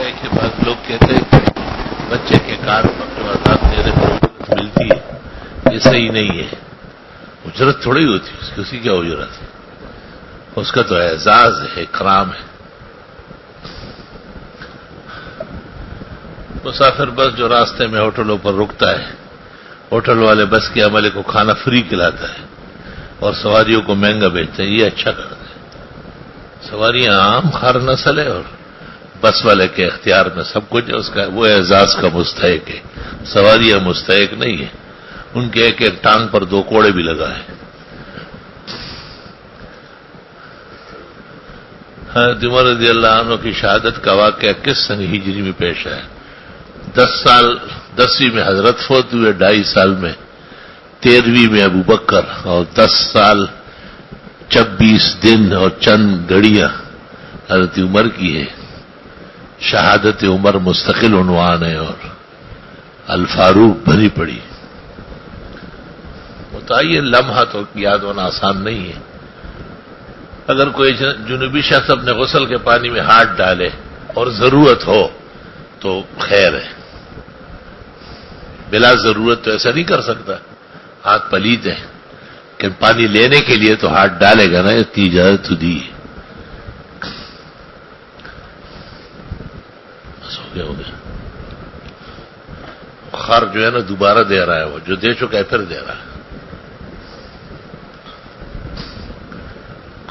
ہے کہ بعض لوگ کہتے ہیں کہ بچے کے کار پر جو آزاد دینے پر اجرت ملتی ہے یہ صحیح نہیں ہے. اجرت تھوڑی ہوتی ہے اس کی کیا اجرت ہے؟ اس کا تو اعزاز ہے، اکرام ہے. مسافر بس جو راستے میں ہوٹلوں پر رکتا ہے، ہوٹل والے بس کے عملے کو کھانا فری کھلاتا ہے اور سواریوں کو مہنگا بیچتا ہے، یہ اچھا کرتا ہے. سواریاں عام خار نسل ہے اور بس والے کے اختیار میں سب کچھ ہے، اس کا وہ اعزاز کا مستحق ہے. سواریاں مستحق نہیں ہے، ان کے ایک ایک ٹانگ پر 2 کوڑے بھی لگا ہے. حضرت عمر رضی اللہ عنہ کی شہادت کا واقعہ کس سن ہجری میں پیش آیا؟ 10ویں میں حضرت فوت ہوئے، 2.5 سال میں 13ویں میں ابو بکر، اور 10 سال 26 دن اور چند گھڑیاں حضرت عمر کی ہے. شہادت عمر مستقل عنوان ہے اور الفاروق بھری پڑی. متعین لمحہ تو یاد ہونا آسان نہیں ہے. اگر کوئی جنوبی شخص اپنے غسل کے پانی میں ہاتھ ڈالے اور ضرورت ہو تو خیر ہے، بلا ضرورت تو ایسا نہیں کر سکتا. ہاتھ پلید ہے کہ پانی لینے کے لیے تو ہاتھ ڈالے گا نا، اتنی اجازت تو دی. بس ہو گیا خر جو ہے نا دوبارہ دے رہا ہے، وہ جو دے چکا ہے پھر دے رہا ہے.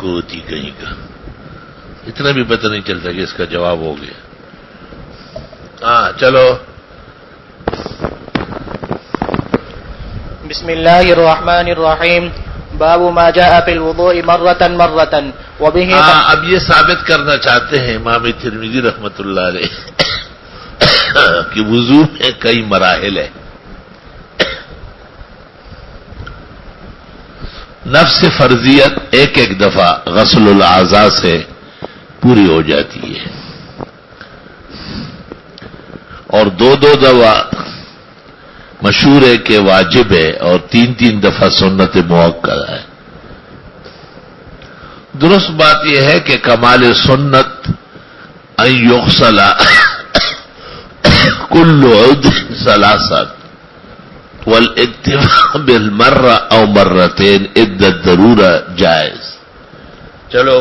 کوتی کہیں کا اتنا بھی پتہ نہیں چلتا کہ اس کا جواب ہو گیا. ہاں چلو. بسم اللہ الرحمن الرحیم. باب ما جاء فی الوضوء مرة وبه. اب یہ ثابت کرنا چاہتے ہیں امام ترمذی رحمۃ اللہ علیہ کہ وضو میں کئی مراحل ہیں. نفس فرضیت ایک دفعہ غسل الاعضاء سے پوری ہو جاتی ہے اور 2 دفعہ مشہور ہے کہ واجب ہے اور 3 دفعہ سنت موقع ہے. درست بات یہ ہے کہ کمال سنت ان یغسل کل عضو 3 والاکتفاء بالمرہ او مرتين عند الضرورہ جائز. چلو.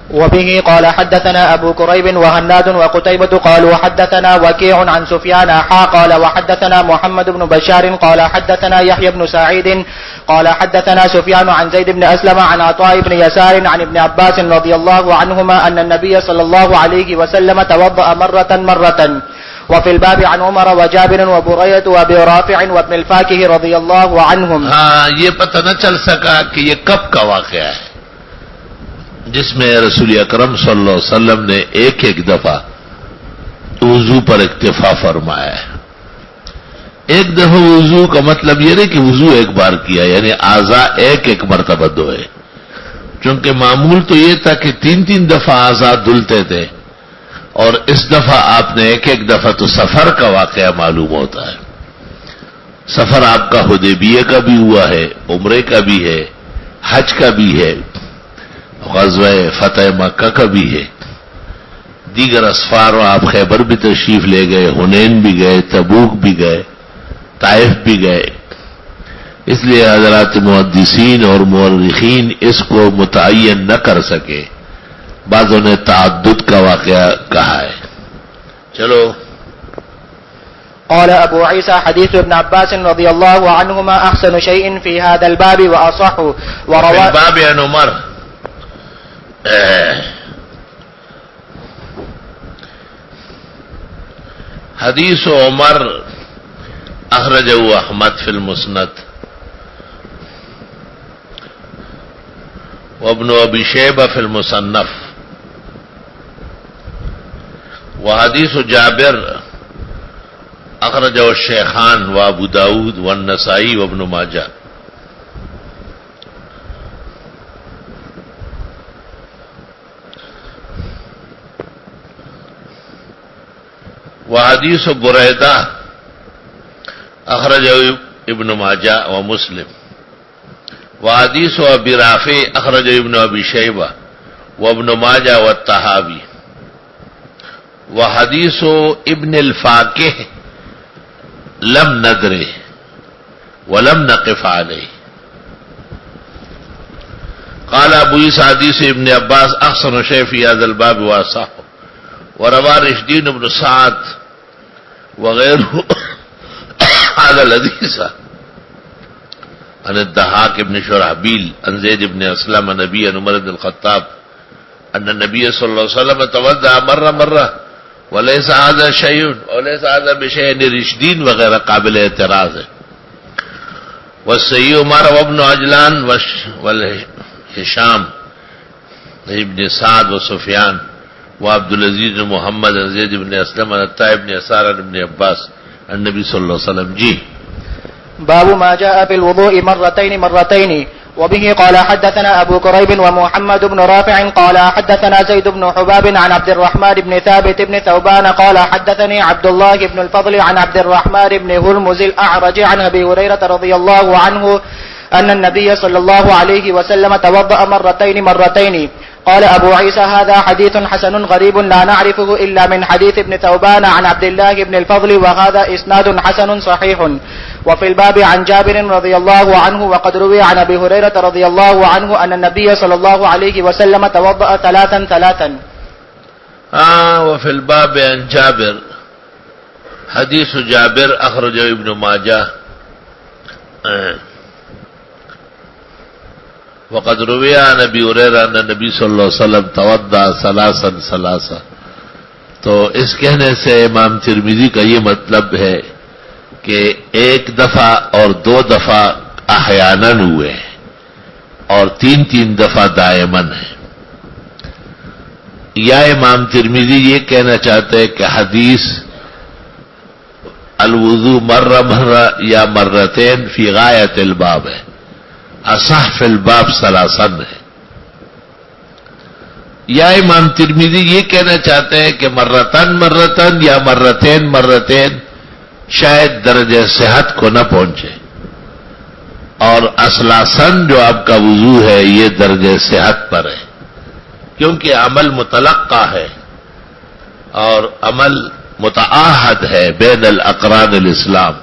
وبه قال حدثنا أبو كريب وهناد وقتيبة قالوا حدثنا وكيع عن سفيان قال وحدثنا محمد بن بشار قال حدثنا يحيى بن سعيد قال حدثنا سفيان عن زيد بن أسلم عن عطاء بن يسار عن ابن عباس رضي الله عنهما أن النبي صلى الله عليه وسلم توضأ مرة وفي الباب عن عمر وجابر وبريدة وابي رافع وابن الفاكه رضي الله عنهم. ہاں یہ پتہ نہ چل سکا کہ یہ کب کا واقعہ ہے جس میں رسول اکرم صلی اللہ علیہ وسلم نے ایک دفعہ وضو پر اکتفا فرمایا ہے. ایک دفعہ وضو کا مطلب یہ نہیں کہ وضو ایک بار کیا، یعنی اعضاء ایک مرتبہ دھوئے. چونکہ معمول تو یہ تھا کہ 3 دفعہ اعضاء دھلتے تھے اور اس دفعہ آپ نے ایک دفعہ تو سفر کا واقعہ معلوم ہوتا ہے. سفر آپ کا حدیبیہ کا بھی ہوا ہے، عمرے کا بھی ہے، حج کا بھی ہے، غزوہ فتح مکہ کا بھی ہے. دیگر اسفاروں آپ خیبر بھی تشریف لے گئے، حنین بھی گئے، تبوک بھی گئے، طائف بھی گئے. اس لیے حضرات محدثین اور مورخین اس کو متعین نہ کر سکے، بعضوں نے تعدد کا واقعہ کہا ہے. چلو. قال ابو عيسى حديث ابن عباس رضي الله عنهما احسن شيء في هذا الباب واصح وروى الباب عن عمر. حدیث عمر اخرجه احمد في المسند وابن ابي شيبه في المصنف وحديث جابر اخرجه الشيخان وابو داود والنسائي وابن ماجه. وحديث بريدة اخرجه ابن ماجه ومسلم. وحديث ابي رافع اخرجه ابن ابي شيبه وابن ماجه والطحاوي. وحدیث ابن الفاقہ لم ندرے ولم نقف علیہ. قال ابو عیسیٰ حدیث ابن عباس احسن شیء فی هذا الباب واصح وروى رشدین بن سعد وغيره هذا الحديث عن الضحاك بن شرحبيل عن زيد بن اسلم عن نبي عمر بن الخطاب ان النبي صلى الله عليه وسلم توضأ مرة وليس هذا شيء وليس هذا بشيء رشدين وغير قابل اعتراض. والسيء عمر وابن عجلان والهشام ابن سعد وسفيان وعبد العزيز بن محمد بن زيد بن اسلم عن الطائب بن يسار بن عباس النبي صلى الله عليه وسلم. جی باب ما جاء في الوضوء مرتين وبه قال حدثنا أبو كريب ومحمد بن رافع قال حدثنا زيد بن حباب عن عبد الرحمن بن ثابت بن ثوبان قال حدثني عبد الله بن الفضل عن عبد الرحمن بن هرمز الأعرج عن أبي هريرة رضي الله عنه أن النبي صلى الله عليه وسلم توضأ مرتين. قال أبو عيسى هذا حديث حسن غريب لا نعرفه إلا من حديث ابن ثوبان عن عبد الله بن الفضل وهذا إسناد حسن صحيح. وفي الباب عن جابر رضي الله عنه وقد روي عن أبي هريرة رضي الله عنه أن النبي صلى الله عليه وسلم توضأ ثلاثا. وفي الباب عن جابر حديث جابر أخرجه ابن ماجه وقد روي عن ابي هريره ان النبي صلی اللہ علیہ وسلم توضأ ثلاثا. تو اس کہنے سے امام ترمذی کا یہ مطلب ہے کہ ایک دفعہ اور دو دفعہ احیاناً ہوئے اور تین دفعہ دائماً ہے. یا امام ترمذی یہ کہنا چاہتے ہیں کہ حدیث الوضوء مرہ یا مرتين فی غایت الباب ہے، اصح فی الباب ثلاثاً ہے. یا امام ترمذی یہ کہنا چاہتے ہیں کہ مرتن یا مرتين شاید درجہ صحت کو نہ پہنچے، اور اثلاثاً جو آپ کا وضو ہے یہ درجہ صحت پر ہے، کیونکہ عمل متلقہ ہے اور عمل متعاہد ہے بین الاقران الاسلام،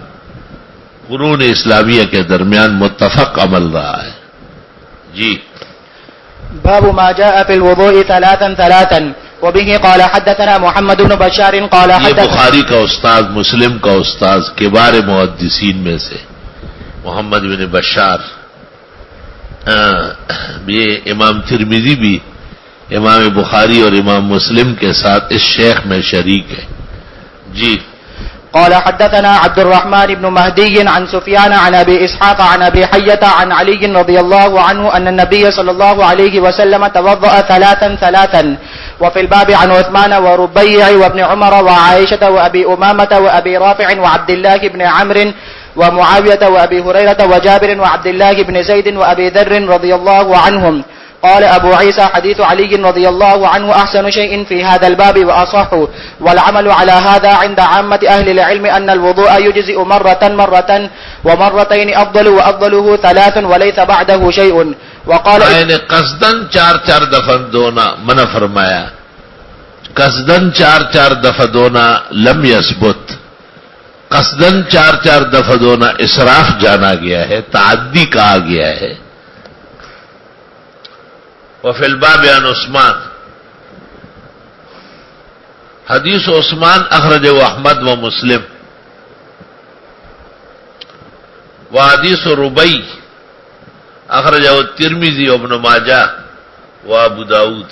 قرون اسلامیہ کے درمیان متفق عمل رہا ہے. جی باب ما جاء في الوضوء ثلاثا وبه قال حدثنا محمد بن بشار قال یہ حدثنا بخاری کا استاد، مسلم کا استاد، کبار محدثین میں سے محمد بن بشار. یہ امام ترمذی بھی امام بخاری اور امام مسلم کے ساتھ اس شیخ میں شریک ہے. جی قال حدثنا عبد الرحمن بن مهدي عن سفيان عن أبي إسحاق عن أبي حية عن علي رضي الله عنه أن النبي صلى الله عليه وسلم توضأ ثلاثا. وفي الباب عن عثمان وربيع وابن عمر وعائشة وأبي أمامة وأبي رافع وعبد الله بن عمرو ومعاوية وأبي هريرة وجابر وعبد الله بن زيد وأبي ذر رضي الله عنهم. قال أبو عيسى حديث علي رضي الله عنه أحسن شيء في هذا الباب وأصح، والعمل على هذا عند عامة أهل العلم أن الوضوء يجزئ مرة ومرتين أفضل وأفضله ثلاث وليس بعده شيء. وقال نے قصدن چار دفعہ دھونا منع فرمایا. قصدن چار دفعہ دھونا لم يثبت. قصدن چار دفعہ دھونا اسراف جانا گیا ہے، تعدی کہا گیا ہے. وفي الباب عن عثمان حدیث عثمان اخرجه احمد ومسلم. وحدیث ربی اخرجه الترمذی وابن ماجہ وابو داود.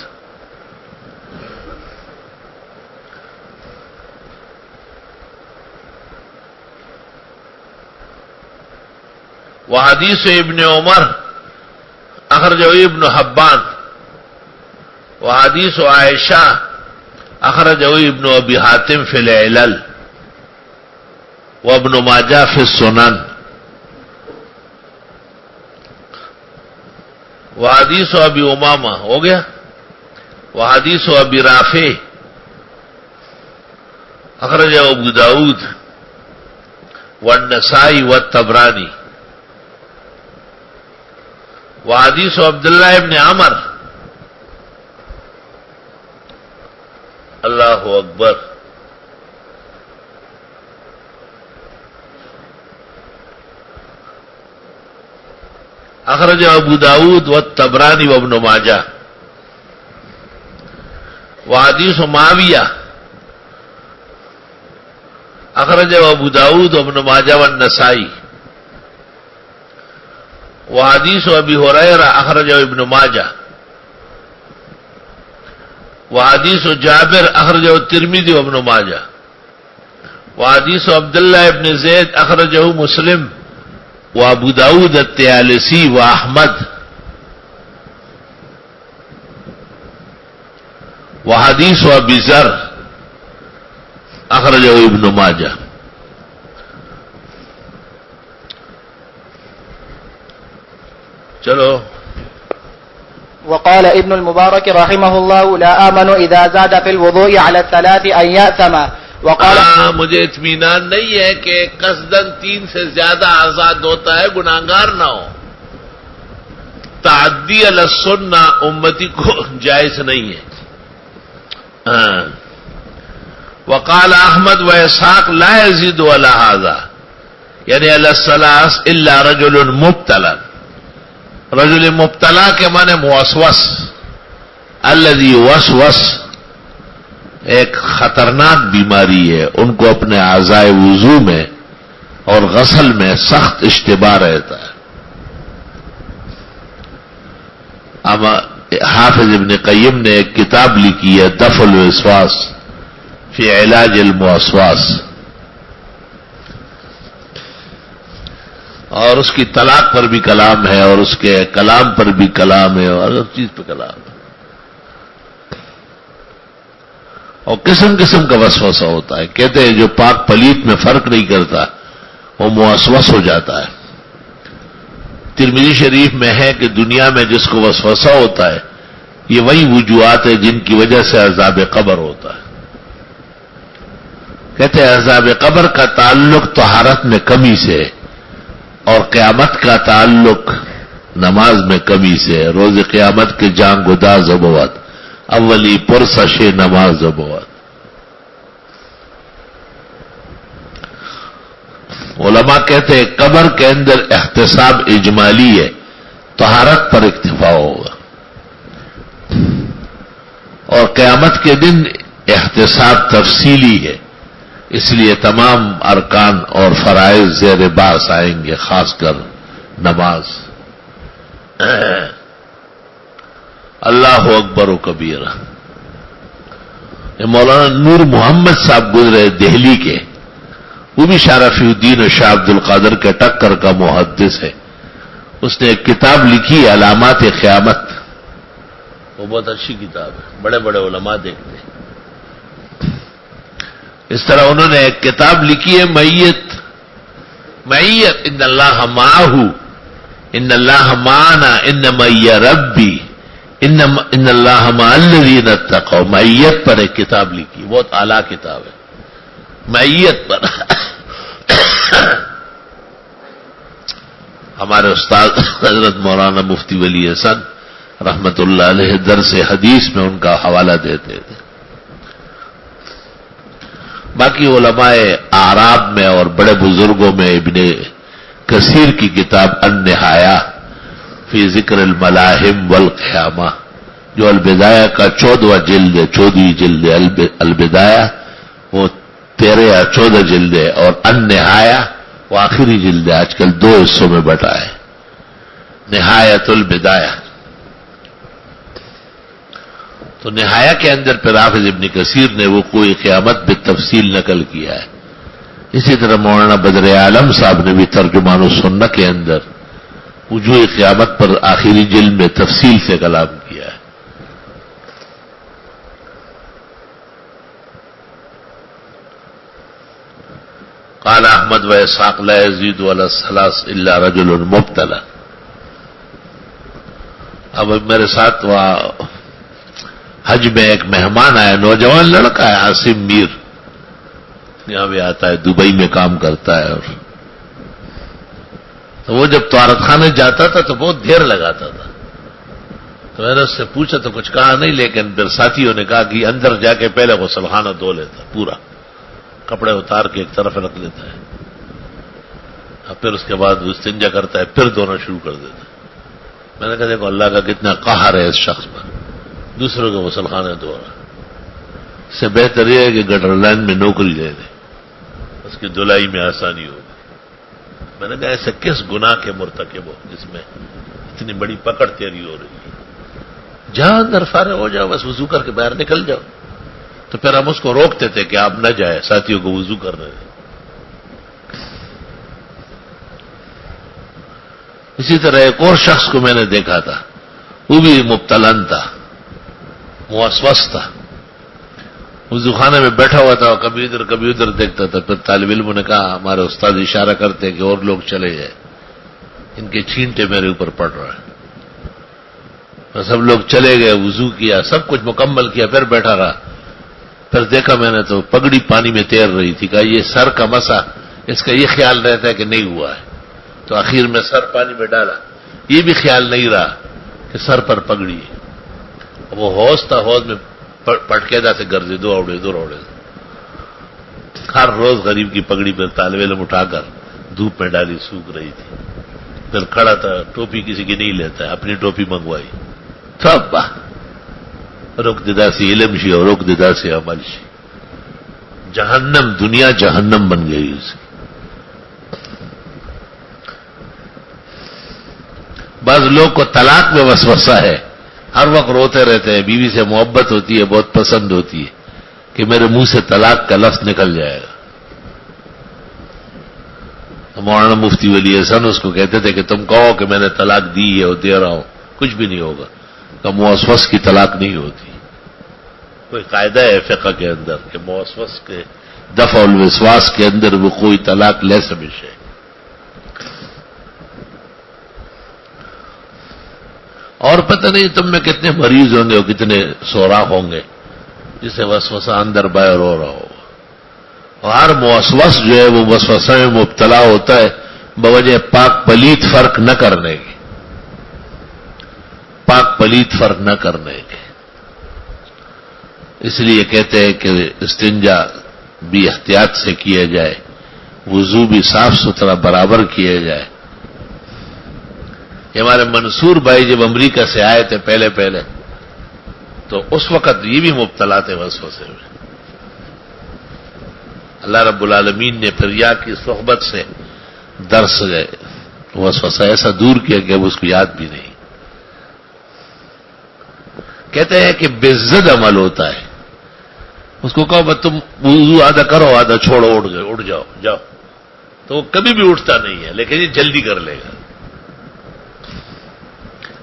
وحدیث ابن عمر اخرجه ابن حبان. وحدیث عائشہ اخرجه ابن ابی حاتم فی العلل وابن ماجہ فی السنن. وحدیث ابی امامہ ہو گیا. وحدیث ابی رافع اخرجه ابو داود والنسائی والطبرانی. وحدیث عبداللہ ابن عمر اللہ اکبر اخرج ابو داود والطبرانی وابن ماجہ. وحدیث معاویہ اخرج ابو داود وابن ماجہ والنسائی. وحدیث ابی ہریرہ اخرج ابن ماجہ. وحدیث جابر اخرج الترمذی وابن ماجہ. وحدیث عبداللہ ابن زید اخرجہ مسلم وابو داود الطیالسی واحمد. وحدیث ابی ذر اخرجہ ابن ماجہ. چلو. وقال ابن المبارك رحمه الله لا آمن إذا زاد في الوضوء على الثلاث أن يأثم. وقال مجھے اطمینان نہیں ہے کہ قصدن 3 سے زیادہ آزاد ہوتا ہے گناہگار نہ ہو. تعدی علی السنہ امتی کو جائز نہیں ہے. وقال احمد و اسحاق لا يزيد ولا هذا یعنی علی الثلاث الا رجل مبتلا. رجل مبتلا کے معنی موسوس. الذي وسوس ایک خطرناک بیماری ہے, ان کو اپنے اعضائے وضو میں اور غسل میں سخت اشتباہ رہتا ہے. اما حافظ ابن قیم نے ایک کتاب لکھی ہے دفع الوسواس فی علاج الموسواس, اور اس کی طلاق پر بھی کلام ہے اور اس کے کلام پر بھی کلام ہے اور ہر چیز پہ کلام ہے. اور قسم قسم کا وسوسہ ہوتا ہے. کہتے ہیں جو پاک پلیت میں فرق نہیں کرتا وہ موسوس ہو جاتا ہے. ترمذی شریف میں ہے کہ دنیا میں جس کو وسوسہ ہوتا ہے یہ وہی وجوہات ہیں جن کی وجہ سے عذاب قبر ہوتا ہے. کہتے ہیں عذاب قبر کا تعلق طہارت میں کمی سے اور قیامت کا تعلق نماز میں کمی سے. روز قیامت کے جان گداز ابوت اولی پرسش نماز ابوت. علماء کہتے ہیں قبر کے اندر احتساب اجمالی ہے, طہارت پر اکتفا ہوگا, اور قیامت کے دن احتساب تفصیلی ہے. اس لیے تمام ارکان اور فرائض زیر باس آئیں گے, خاص کر نماز. اللہ اکبر و کبیرہ. مولانا نور محمد صاحب گزرے دہلی کے, وہ بھی شاہ رفیع الدین اور شاہ عبد القادر کے ٹکر کا محدث ہے. اس نے ایک کتاب لکھی علامات قیامت, وہ بہت اچھی کتاب ہے, بڑے بڑے علماء دیکھتے ہیں. اس طرح انہوں نے ایک کتاب لکھی ہے معیت. ان اللہ معہ, ان اللہ معنا, ان معی ربی, ان اللہ مع الذین اتقوا. معیت پر ایک کتاب لکھی, بہت اعلیٰ کتاب ہے معیت پر. ہمارے استاد حضرت مولانا مفتی ولی حسن رحمت اللہ علیہ درس حدیث میں ان کا حوالہ دیتے تھے. باقی علماء اعراب میں اور بڑے بزرگوں میں ابن کثیر کی کتاب النہایہ فی ذکر الملاحم والقیامہ, جو البدایہ کا 14واں جلد ہے, 14ویں جلد ہے. البدایہ وہ 13 یا 14 جلد ہے, اور النہایہ وہ آخری جلد ہے. آج کل 2 حصوں میں بٹا ہے, نہایت البدایہ. تو نہایہ کے اندر پھر حافظ ابن کثیر نے وہ کوئی قیامت بالتفصیل نقل کیا ہے. اسی طرح مولانا بدر عالم صاحب نے بھی ترجمان السنہ کے اندر وجوہ قیامت پر آخری جلد میں تفصیل سے کلام کیا ہے. قال احمد و اسحاق لا يزيد ولا الثلاث الا رجل مبتلا. اب میرے ساتھ وہاں حج میں ایک مہمان آیا, نوجوان لڑکا ہے, عاصم میر, یہاں بھی آتا ہے, دبئی میں کام کرتا ہے. اور تو وہ جب طہارت خانے جاتا تھا تو بہت دیر لگاتا تھا. تو میں نے اس سے پوچھا تو کچھ کہا نہیں, لیکن پھر ساتھیوں نے کہا کہ اندر جا کے پہلے غسل خانہ دھو لیتا, پورا کپڑے اتار کے ایک طرف رکھ لیتا ہے, اور پھر اس کے بعد استنجا کرتا ہے, پھر دھونا شروع کر دیتا ہے. میں نے کہا دیکھو اللہ کا کتنا قہر ہے اس شخص پر، دوسروں کے غسل خانے دھو رہا، اس سے بہتر یہ ہے کہ گٹر لائن میں نوکری دے دے، اس کی دھلائی میں آسانی ہوگی۔ میں نے کہا ایسے کس گناہ کے مرتکب ہو جس میں اتنی بڑی پکڑ تیری ہو رہی ہے؟ جہاں اندر فارغ ہو جاؤ، بس وضو کر کے باہر نکل جاؤ۔ تو پھر ہم اس کو روکتے تھے کہ آپ نہ جائیں، ساتھیوں کو وضو کرنے دیں۔ اسی طرح ایک اور شخص کو میں نے دیکھا تھا، وہ بھی مبتلا تھا، موسوس تھا، وضو خانے میں بیٹھا ہوا تھا، کبھی ادھر دیکھتا تھا۔ پھر طالب علموں نے کہا، ہمارے استاد اشارہ کرتے ہیں کہ اور لوگ چلے جائیں، ان کے چھینٹے میرے اوپر پڑ رہا ہے۔ سب لوگ چلے گئے، وضو کیا، سب کچھ مکمل کیا، پھر بیٹھا رہا۔ پھر دیکھا میں نے تو پگڑی پانی میں تیر رہی تھی۔ کہا یہ سر کا مسا، اس کا یہ خیال رہتا ہے کہ نہیں ہوا ہے، تو آخر میں سر پانی میں ڈالا، یہ بھی خیال نہیں رہا کہ سر پر پگڑی ہے۔ وہ حوض تھا، حوض میں پٹکیدا سے گرجے دو اوڑے ہر روز غریب کی پگڑی پر طالب علم اٹھا کر دھوپ میں ڈالی، سوکھ رہی تھی۔ پھر کھڑا تھا، ٹوپی کسی کی نہیں لیتا ہے، اپنی ٹوپی منگوائی۔ تھا رک دیدا سی علم شی اور رک دیدا سے عمل شی، جہنم، دنیا جہنم بن گئی اس کی۔ بعض لوگ کو طلاق میں وسوسہ ہے، ہر وقت روتے رہتے ہیں، بیوی سے محبت ہوتی ہے، بہت پسند ہوتی ہے کہ میرے منہ سے طلاق کا لفظ نکل جائے گا۔ مولانا مفتی ولی احسن اس کو کہتے تھے کہ تم کہو کہ میں نے طلاق دی ہے اور دے رہا ہوں، کچھ بھی نہیں ہوگا، کہ موسوس کی طلاق نہیں ہوتی۔ کوئی قاعدہ ہے فقہ کے اندر کہ موسوس کے دفع الوسواس کے اندر وہ کوئی طلاق لے سمجھے۔ اور پتہ نہیں تم میں کتنے مریض ہوں گے اور کتنے سوراخ ہوں گے جسے وسوسہ اندر باہر ہو رہا ہو۔ اور ہر موسوس جو ہے وہ وسوسہ میں مبتلا ہوتا ہے بوجہ پاک پلیت فرق نہ کرنے کی، پاک پلیت فرق نہ کرنے کے۔ اس لیے کہتے ہیں کہ استنجا بھی احتیاط سے کیا جائے، وضو بھی صاف ستھرا برابر کیا جائے۔ یہ ہمارے منصور بھائی جب امریکہ سے آئے تھے پہلے تو اس وقت یہ بھی مبتلا تھے وسوسے میں۔ اللہ رب العالمین نے پھر یا کی صحبت سے درس گئے، وسوسہ ایسا دور کیا کہ اب اس کو یاد بھی نہیں۔ کہتے ہیں کہ بے زد عمل ہوتا ہے، اس کو کہو تم وضو آدھا کرو آدھا چھوڑو، اٹھ جاؤ، تو وہ کبھی بھی اٹھتا نہیں ہے، لیکن یہ جلدی کر لے گا۔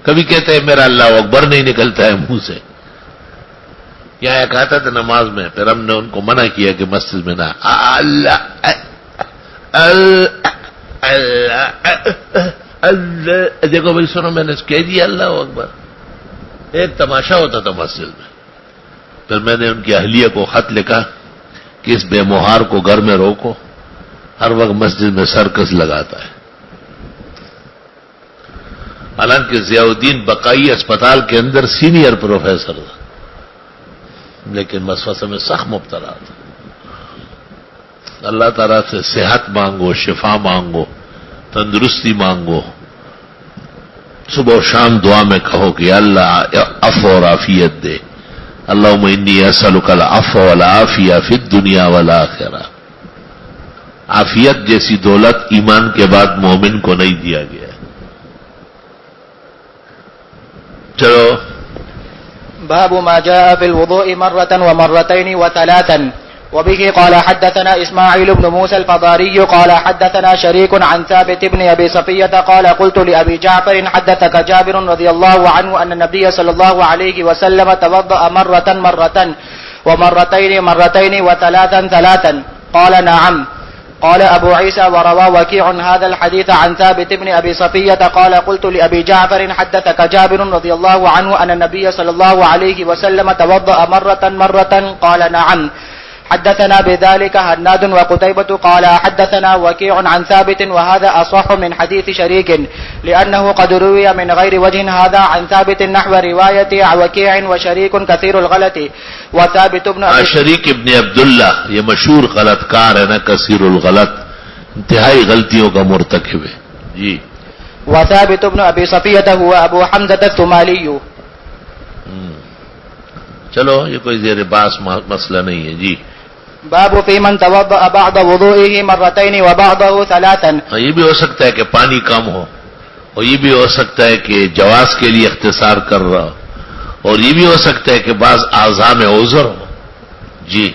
کبھی کہتے ہیں میرا اللہ اکبر نہیں نکلتا ہے منہ سے۔ یہاں ایک آتا تھا نماز میں، پھر ہم نے ان کو منع کیا کہ مسجد میں نہ اللہ دیکھو بھائی سنو، میں نے کہہ دیا اللہ اکبر۔ ایک تماشا ہوتا تھا مسجد میں، پھر میں نے ان کی اہلیہ کو خط لکھا کہ اس بے مہار کو گھر میں روکو، ہر وقت مسجد میں سرکس لگاتا ہے۔ حالانکہ ضیاء الدین بقائی اسپتال کے اندر سینئر پروفیسر تھا، لیکن وسوسے میں سخت مبتلا تھا۔ اللہ تعالیٰ سے صحت مانگو، شفا مانگو، تندرستی مانگو، صبح و شام دعا میں کہو کہ اللہ عفو اور عافیت دے۔ اللہم انی اسألک العفو والعافیہ فی الدنیا والآخرہ۔ عافیت جیسی دولت ایمان کے بعد مومن کو نہیں دیا گیا ہے۔ چلو باب ما جاء في الوضوء مرة ومرتين وثلاثا. وبه قال حدثنا إسماعيل بن موسى الفضاري قال حدثنا شريك عن ثابت بن أبي صفية قال قلت لأبي جعفر حدثك جابر رضي الله عنه أن النبي صلى الله عليه وسلم توضأ مرة ومرتين وثلاثا. قال نعم. قال أبو عيسى وروى وكيع هذا الحديث عن ثابت بن أبي صفية قال قلت لأبي جعفر حدثك جابر رضي الله عنه أن النبي صلى الله عليه وسلم توضأ مرة قال نعم. حدثنا بذلك هناد وقتيبة قال حدثنا وكيع عن ثابت وهذا أصح من حديث شريك لأنه قد روي من غير وجه هذا عن ثابت نحو رواية وكيع وشريك كثير الغلط وثابت ابن شریک ابن عبداللہ یہ مشہور غلط کار ہے نا، کثیر الغلط، انتہائی غلطیوں کا مرتکب ہے جی۔ وثابت بن ابي صفية هو ابو حمزة الثمالي. چلو یہ کوئی زیر باس مسئلہ نہیں ہے. جی باب في من توضأ بعد وضوئه مرتين وبعضه ثلاثا. یہ بھی ہو سکتا ہے کہ پانی کم ہو، اور یہ بھی ہو سکتا ہے کہ جواز کے لیے اختصار کر رہا ہو، اور یہ بھی ہو سکتا ہے کہ بعض اعضاء میں عذر ہو. جی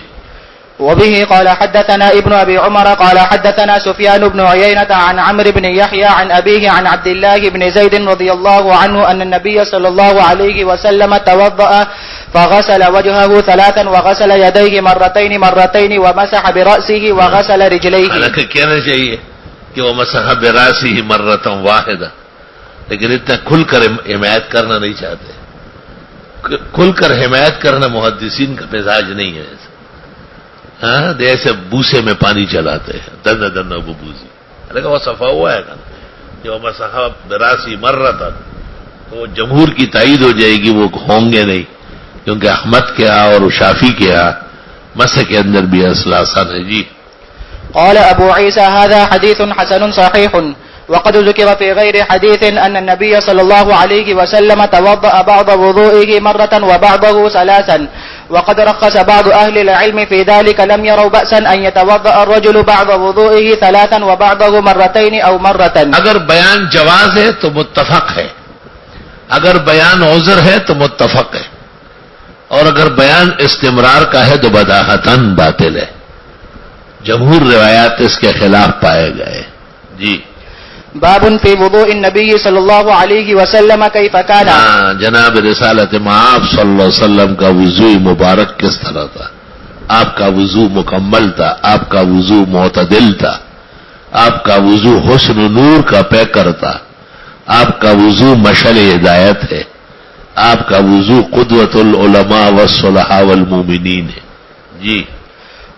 وبه قال حدثنا ابن ابي عمر قال حدثنا سفيان بن عيينة عن عمرو بن يحيى عن ابيه عن عبد الله بن زيد رضي الله عنه ان النبي صلى الله عليه وسلم توضأ فغسل وجهه ثلاثا وغسل يديه مرتين ومسح برأسه وغسل رجليه. حالانکہ کہنا چاہیے کہ وہ مسح برأسه مرة واحدة، لیکن اتنا کھل کر حمایت کرنا نہیں چاہتے. کھل کر حمایت کرنا محدثین کا مزاج نہیں ہے. ہاں ایسے بوسے میں پانی چلاتے ہیں، دن وہ بوسی، لیکن وہ صفا ہوا ہے نا کہ وہ مسح برأسه مرة، تو وہ جمہور کی تائید ہو جائے گی، وہ ہوں گے نہیں، کیونکہ احمد کے ہاں اور شافی کے ہاں مسح کے اندر بھی اصل آسان ہے. جی قال ابو عيسى هذا حديث حسن صحيح وقد ذكر في غير حديث ان النبي صلى الله عليه وسلم توضأ بعض وضوئه مرة وبعضه ثلاثا وقد رخص بعض اهل العلم في ذلك لم يروا بأسا ان يتوضأ الرجل بعض وضوئه ثلاثا وبعضه مرتين او مرة. اگر بیان جواز ہے تو متفق ہے، اگر بیان عذر ہے تو متفق ہے، اور اگر بیان استمرار کا ہے تو بداہتاً باطل ہے. جمہور روایات اس کے خلاف پائے گئے. جی باب في وضوء النبي صلى الله عليه وسلم كيف كان. جناب رسالت مآب صلی اللہ علیہ وسلم کا وضو مبارک کس طرح تھا؟ آپ کا وضو مکمل تھا، آپ کا وضو معتدل تھا، آپ کا وضو حسن نور کا پیکر تھا، آپ کا وضو مشعل ہدایت ہے، آپ کا وضو قدوۃ العلماء والصلحاء والمؤمنین ہے. جی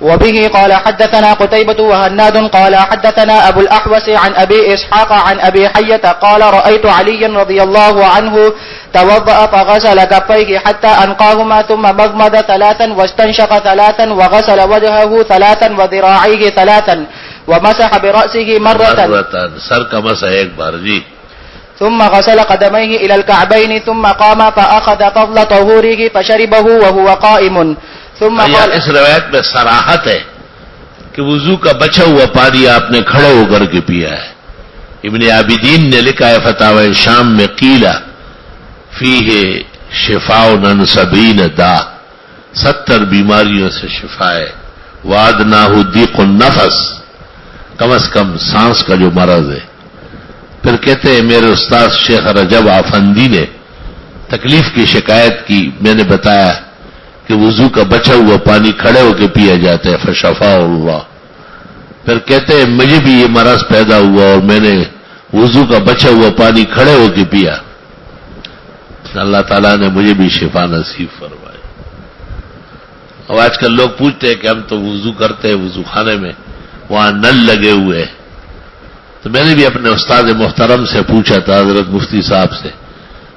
وبه قال حدثنا قتيبة وهناد قال حدثنا أبو الأحوص عن أبي إسحاق عن أبي حية قال رأيت عليا رضي الله عنه توضأ فغسل كفيه حتى أنقاهما ثم مضمض ثلاثا واستنشق ثلاثا وغسل وجهه ثلاثا وذراعيه ثلاثا ومسح برأسه مرة سر کا مسح ایک بار. جی ثم غسل قدميه إلى الكعبين ثم قام فأخذ فضل طهوره فشربه وهو قائم ثم قال. اس روایت میں صراحت ہے کہ وضو کا بچا ہوا پانی آپ نے کھڑے ہو کر کے پیا ہے. ابن عابدین نے لکھا ہے فتاوی شام میں قیلا فیہ شفاء عن 70 داء، 70 بیماریوں سے شفا ہے. وادناہ ضیق النفس، کم از کم سانس کا جو مرض ہے. پھر کہتے ہیں میرے استاد شیخ رجب آفندی نے تکلیف کی شکایت کی، میں نے بتایا کہ وضو کا بچا ہوا پانی کھڑے ہو کے پیا جاتا ہے، فشفا اللہ. پھر کہتے ہیں مجھے بھی یہ مرض پیدا ہوا اور میں نے وضو کا بچا ہوا پانی کھڑے ہو کے پیا، اللہ تعالیٰ نے مجھے بھی شفا نصیب فرمائی. اب آج کل لوگ پوچھتے ہیں کہ ہم تو وضو کرتے ہیں وضو خانے میں، وہاں نل لگے ہوئے، تو میں نے بھی اپنے استاد محترم سے پوچھا تھا حضرت مفتی صاحب سے،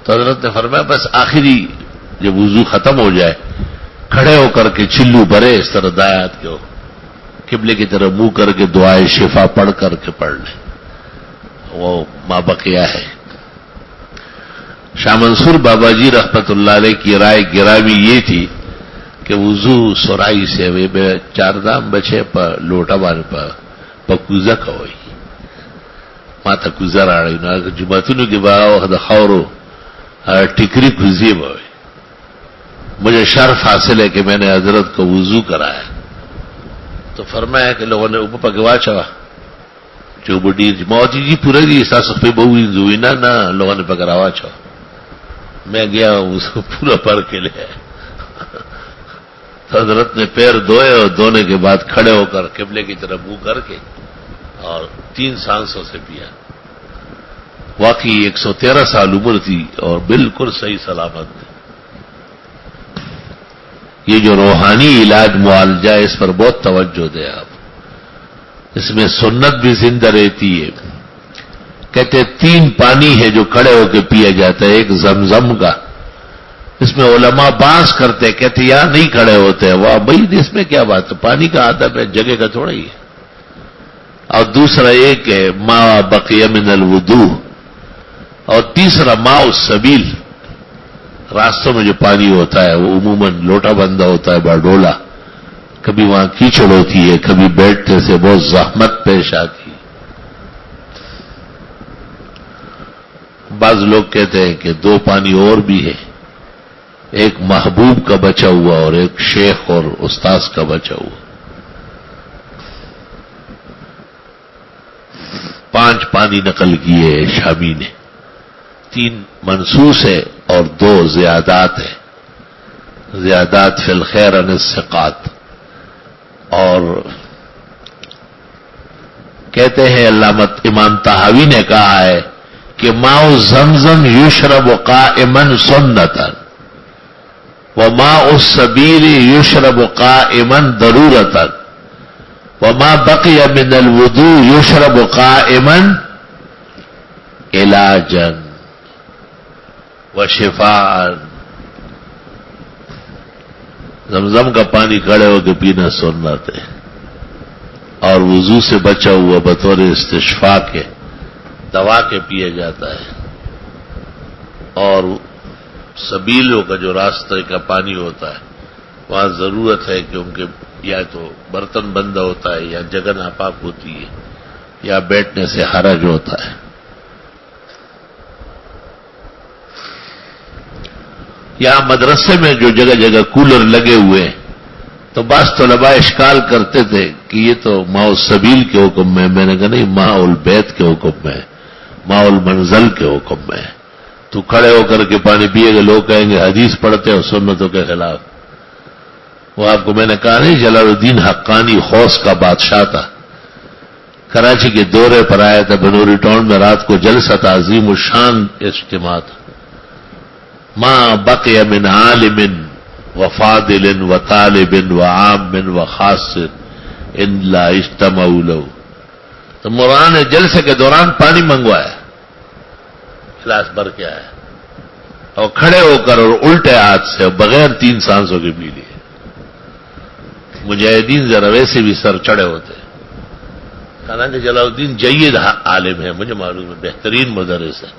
تو حضرت نے فرمایا بس آخری جب وضو ختم ہو جائے کھڑے ہو کر کے چلو بھرے اس طرح دایات کے ہو قبلے کی طرف منہ کر کے دعائے شفا پڑھ کر کے پڑھ لیں، وہ ما بقیہ ہے. شاہ منصور بابا جی رحمت اللہ علیہ کی رائے گرامی یہ تھی کہ وضو سورائی سے وے بے چار دام بچے پر لوٹا بان پر پکوزا کوئی ماتا کوزا راڑی نا جمعتونو کے باو خدا خورو ٹکری کھزی بوئی. مجھے شرف حاصل ہے کہ میں نے حضرت کو وضو کرایا، تو فرمایا کہ لوگوں نے اوپر پکوا چوا جو بڑی موتی جی پورے جی ساس پہ بہو ہوئی نا لوگوں نے پکڑاوا چوا. میں گیا اس کو پورا پڑھ کے لے تو حضرت نے پیر دھوئے اور دھونے کے بعد کھڑے ہو کر قبلے کی طرف منہ کر کے اور 3 سانسوں سے پیا. واقعی 113 سال عمر تھی اور بالکل صحیح سلامت تھی. یہ جو روحانی علاج معالجہ اس پر بہت توجہ دیں آپ، اس میں سنت بھی زندہ رہتی ہے. کہتے 3 پانی ہے جو کھڑے ہو کے پیا جاتا ہے، ایک زمزم کا، اس میں علماء باس کرتے کہتے یہاں نہیں کھڑے ہوتے، واہ بھائی اس میں کیا بات ہے، پانی کا آداب ہے، جگہ کا تھوڑا ہی ہے. اور دوسرا ایک ہے ما بقی من الوضو، اور تیسرا ماء السبیل، راستوں میں جو پانی ہوتا ہے وہ عموماً لوٹا بندہ ہوتا ہے، باڈولا، کبھی وہاں کیچڑ ہوتی ہے، کبھی بیٹھنے سے بہت زحمت پیش آتی ہے۔ بعض لوگ کہتے ہیں کہ دو پانی اور بھی ہے، ایک محبوب کا بچا ہوا اور ایک شیخ اور استاذ کا بچا ہوا۔ 5 پانی نقل کیے شامی نے، 3 منصوص ہے اور 2 زیادات ہیں، زیادات فی الخیر عن الثقات۔ اور کہتے ہیں علامہ امام طحاوی نے کہا ہے کہ ماء زمزم یشرب قائما سنتا وماء السبیل یشرب قائما ضرورتا وما بقی من الوضوء یشرب قائما علاجا وشفاء۔ زمزم کا پانی کھڑے ہو کے پینا سنت ہے، اور وضو سے بچا ہوا بطور استشفاء کے دوا کے پیے جاتا ہے۔ اور سبیلوں کا جو راستے کا پانی ہوتا ہے وہاں ضرورت ہے کیونکہ یا تو برتن بندہ ہوتا ہے یا جگہ ناپاک ہوتی ہے یا بیٹھنے سے حرج ہوتا ہے۔ یہاں مدرسے میں جو جگہ جگہ کولر لگے ہوئے ہیں تو بعض طلباء اشکال کرتے تھے کہ یہ تو ماء السبیل کے حکم میں، میں نے کہا نہیں، ماء البیت کے حکم میں، ماء المنزل کے حکم میں۔ تو کھڑے ہو کر کے پانی پیے گا، لوگ کہیں گے حدیث پڑھتے ہو سنتوں کے خلاف۔ وہ آپ کو میں نے کہا نہیں، جلال الدین حقانی خوص کا بادشاہ تھا، کراچی کے دورے پر آیا تھا، بنوری ٹاؤن میں رات کو جلسہ تھا، عظیم الشان اجتماع تھا۔ ما بقی من عالم وفاضل وطالب وعام وخاص الا اجتمعوا له۔ تو مولانا نے جلسے کے دوران پانی منگوایا، گلاس بھر کے آیا اور کھڑے ہو کر اور الٹے ہاتھ سے بغیر 3 سانسوں کے پی لیے۔ مجاہدین ذرا ویسے بھی سر چڑھے ہوتے، حالانکہ جلال الدین جید عالم ہے، مجھے معلوم ہے، بہترین مدرس ہے،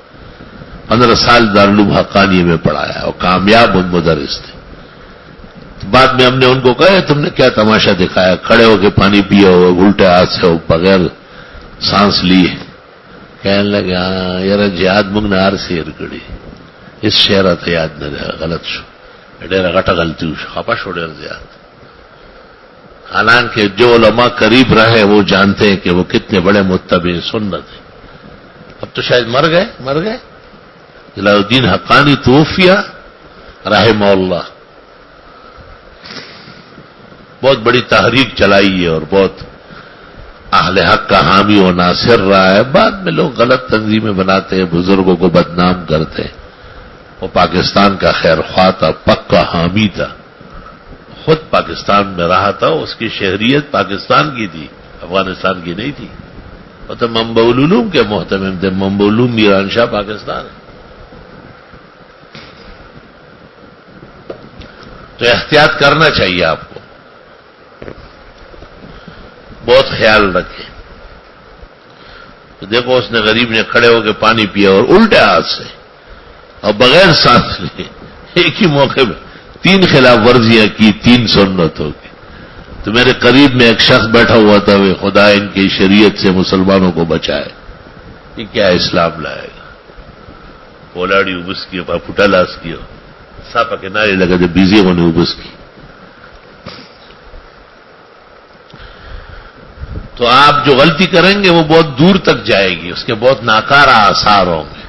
15 سال دارالعلوم حقانیہ میں پڑھایا اور کامیاب مدرس تھے۔ بعد میں ہم نے ان کو کہا تم نے کیا تماشا دکھایا، کھڑے ہو کے پانی پیا ہو الٹے ہاتھ سے بغیر سانس لیے۔ کہنے لگے ہاں یار جہاد منگ نار سے ارکڑی اس شہرت یاد نہ رہا، غلط شو ڈیرا گٹا غلطی ہو خپا شو ڈیر زیاد۔ حالانکہ جو علماء قریب رہے وہ جانتے ہیں کہ وہ کتنے بڑے متبع سنت ہیں۔ اب تو شاید مر گئے جلال الدین حقانی توفیہ رحمہ اللہ، بہت بڑی تحریک چلائی ہے اور بہت اہل حق کا حامی و ناصر رہا ہے۔ بعد میں لوگ غلط تنظیمیں بناتے ہیں، بزرگوں کو بدنام کرتے ہیں۔ وہ پاکستان کا خیر خواہ تھا، پکا حامی تھا، خود پاکستان میں رہا تھا، اس کی شہریت پاکستان کی تھی، افغانستان کی نہیں تھی۔ وہ تو منبع العلوم کے محتمم تھے، منبع العلوم میران شاہ پاکستان ہے۔ تو احتیاط کرنا چاہیے آپ کو، بہت خیال رکھیں۔ تو دیکھو اس نے غریب نے کھڑے ہو کے پانی پیا اور الٹے ہاتھ سے اور بغیر سانس لیے ایک ہی موقع میں 3 خلاف ورزیاں کی، 3 سنتوں کی۔ تو میرے قریب میں ایک شخص بیٹھا ہوا تھا، وہ خدا ان کی شریعت سے مسلمانوں کو بچائے، یہ کیا اسلام لائے گا؟ پولاڑی ابس کی پھٹا لاس کی ساپا کے نعرے لگا جب بیزی ہونے ابس کی۔ تو آپ جو غلطی کریں گے وہ بہت دور تک جائے گی، اس کے بہت ناکارہ آثار ہوں گے۔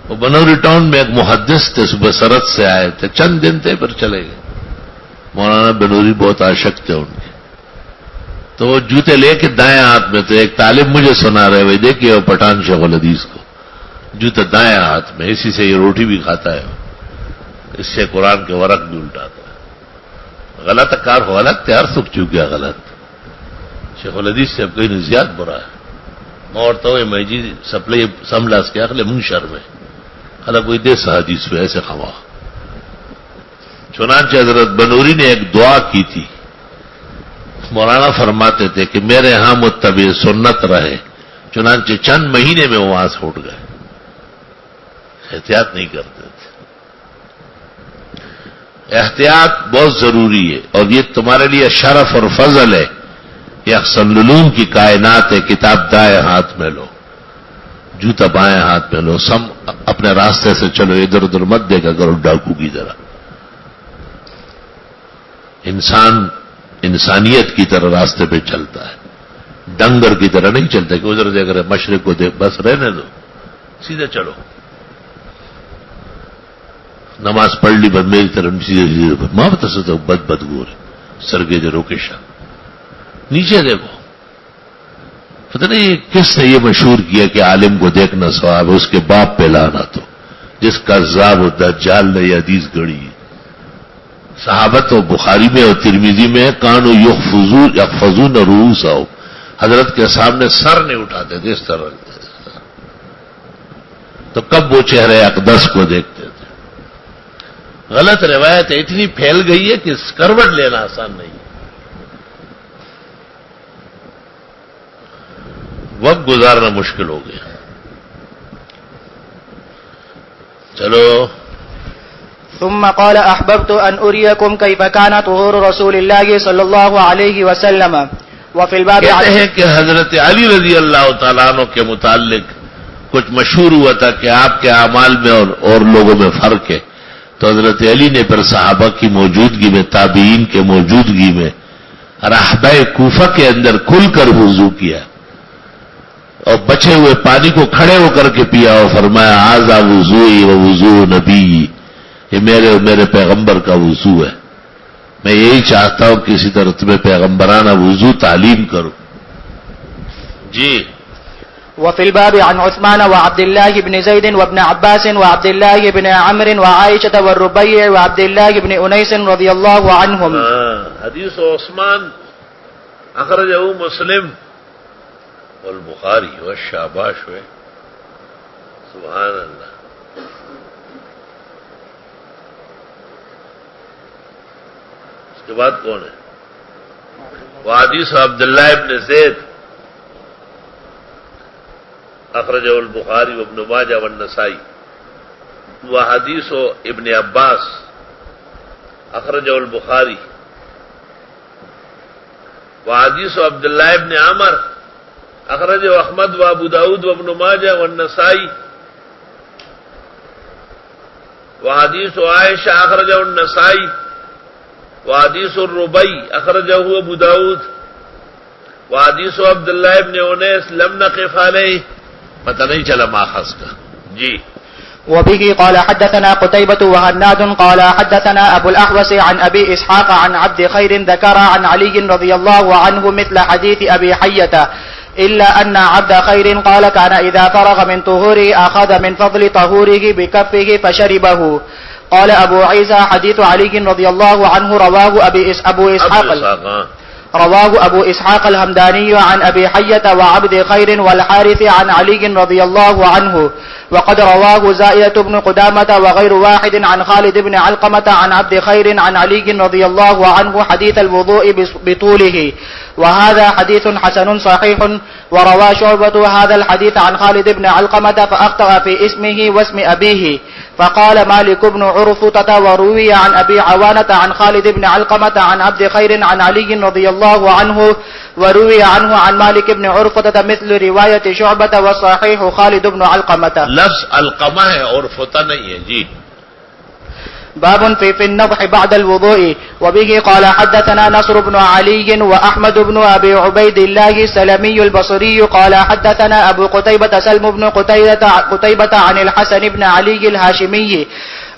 وہ بنوری ٹاؤن میں ایک محدث تھے، صبح سرحد سے آئے تھے، چند دن تھے پھر چلے گئے۔ مولانا بنوری بہت عاشق تھے ان کے، تو وہ جوتے لے کے دائیں ہاتھ میں تھے۔ ایک طالب مجھے سنا رہے ہوئے، دیکھیے وہ پٹھان شیخ الحدیث کو، جوتا دائیں ہاتھ میں، اسی سے یہ روٹی بھی کھاتا ہے، اس سے قرآن کے ورق بھی الٹاتا ہے۔ غلط کار ہو الگ تیار سکھ چکا غلط، شیخ الحدیث سے اب کوئی نہیں زیادہ برا ہے۔ اور تو میں جی سپلے سملاس کے اخلے منشر میں حالانکہ کوئی دے حدیث پہ ایسے خواہ۔ چنانچہ حضرت بنوری نے ایک دعا کی تھی، مولانا فرماتے تھے کہ میرے ہاں متبع سنت رہے، چنانچہ چند مہینے میں وہاں سے اٹھ گئے، احتیاط نہیں کرتے تھے. احتیاط بہت ضروری ہے، اور یہ تمہارے لیے شرف اور فضل ہے. یہ احسن العلوم کی کائنات ہے. کتاب دائیں ہاتھ میں لو، جوتا بائیں ہاتھ میں لو، سم اپنے راستے سے چلو، ادھر ادھر مت دیکھا کرو ڈاکو کی طرح. انسان انسانیت کی طرح راستے پہ چلتا ہے، ڈنگر کی طرح نہیں چلتا کہ ادھر دیکھ رہے مشرق کو دیکھ، بس رہنے دو، سیدھے چلو. نماز پڑھ لی بند میری طرف سیدھے سیدھے ماں بتا سکتا بدبو سرگے جو روکیشا نیچے دیکھو. پتہ نہیں کس نے یہ مشہور کیا کہ عالم کو دیکھنا ثواب ہے، اس کے باپ پہ لانا تو جس کا ذاب و دجال نے یہ حدیث گڑی. صحابت و بخاری میں اور ترمذی میں کانو یخفضون رؤوسہم، حضرت کے سامنے سر نہیں اٹھاتے تھے اس طرح. تو کب وہ چہرے اقدس کو دیکھتے تھے؟ غلط روایت اتنی پھیل گئی ہے کہ کروٹ لینا آسان نہیں ہے. وقت گزارنا مشکل ہو گیا. چلو. ثم قال احببت ان اريكم كيف كان طهور رسول الله صلى الله عليه وسلم وفي الباب. کہتے ہیں کہ حضرت علی رضی اللہ تعالیٰ عنہ کے متعلق کچھ مشہور ہوا تھا کہ آپ کے اعمال میں اور لوگوں میں فرق ہے. تو حضرت علی نے پھر صحابہ کی موجودگی میں، تابعین کے موجودگی میں رحبہ کوفہ کے اندر کھل کر وضو کیا اور بچے ہوئے پانی کو کھڑے ہو کر کے پیا اور فرمایا ھذا وضوئی و وضو نبی، یہ میرے اور میرے پیغمبر کا وضو ہے. میں یہی چاہتا ہوں کہ اسی طرح تمہیں پیغمبرانہ وضو تعلیم کرو. جی. وفي الباب عن عثمان وعبد الله بن زيد وابن عباس وعبد الله بن عمرو وعائشة والربيع وعبد الله بن أنيس رضي الله عنهم. حدیث عثمان اخرجہ مسلم والبخاری والشاباش ہوئے. سبحان اللہ. اس کے بعد کون ہے؟ وہ حدیث عبداللہ ابن زید اخرجہ البخاری وابن ماجہ والنسائی. وہ حدیث ابن عباس اخرجہ البخاری. وہ حدیث عبداللہ ابن عمر اخرجہ احمد و ابو داود وابن ماجہ والنسائی. وہ حدیث عائشہ اخرجہ النسائی. وہ حدیث الربیع اخرجہ ابو داود. وہ حدیث عبداللہ ابن انیس لم نقف علیہ، پتہ نہیں چلا ماخذ کا. جی. وبه قال حدثنا قتيبة وهناد قال حدثنا أبو الأحوص عن أبي إسحاق عن عبد خير ذكر عن علي رضي الله عنه مثل حديث أبي حية إلا أن عبد خير قال كان إذا فرغ من طهوره أخذ من فضل طهوره بكفه فشربه. قال أبو عيسى حديث علي رضي الله عنه رواه أبو إسحاق الهمداني عن أبي حية وعبد خير والحارث عن علي رضي الله عنه. وقد رواه زائدة بن قدامة وغير واحد عن خالد بن علقمة عن عبد خير عن علي رضي الله عنه حديث الوضوء بطوله، وهذا حديث حسن صحيح. وروى شعبة هذا الحديث عن خالد بن علقمة فأخطأ في اسمه واسم أبيه، فقال مالك بن عرفطة وروي عن أبي عوانة عن خالد بن علقمة عن عبد خير عن علي رضي الله عنه، وروي عنه عن مالك بن عرفطة مثل رواية شعبة والصحيح خالد بن علقمة. لفظ علقمہ ہے عرفطہ نہیں ہے. جی. باب في النضح بعد الوضوء. وبه قال حدثنا نصر بن علي وأحمد بن أبي عبيد الله السلمي البصري قال حدثنا أبو قتيبة سلم بن قتيبة عن الحسن بن علي الهاشمي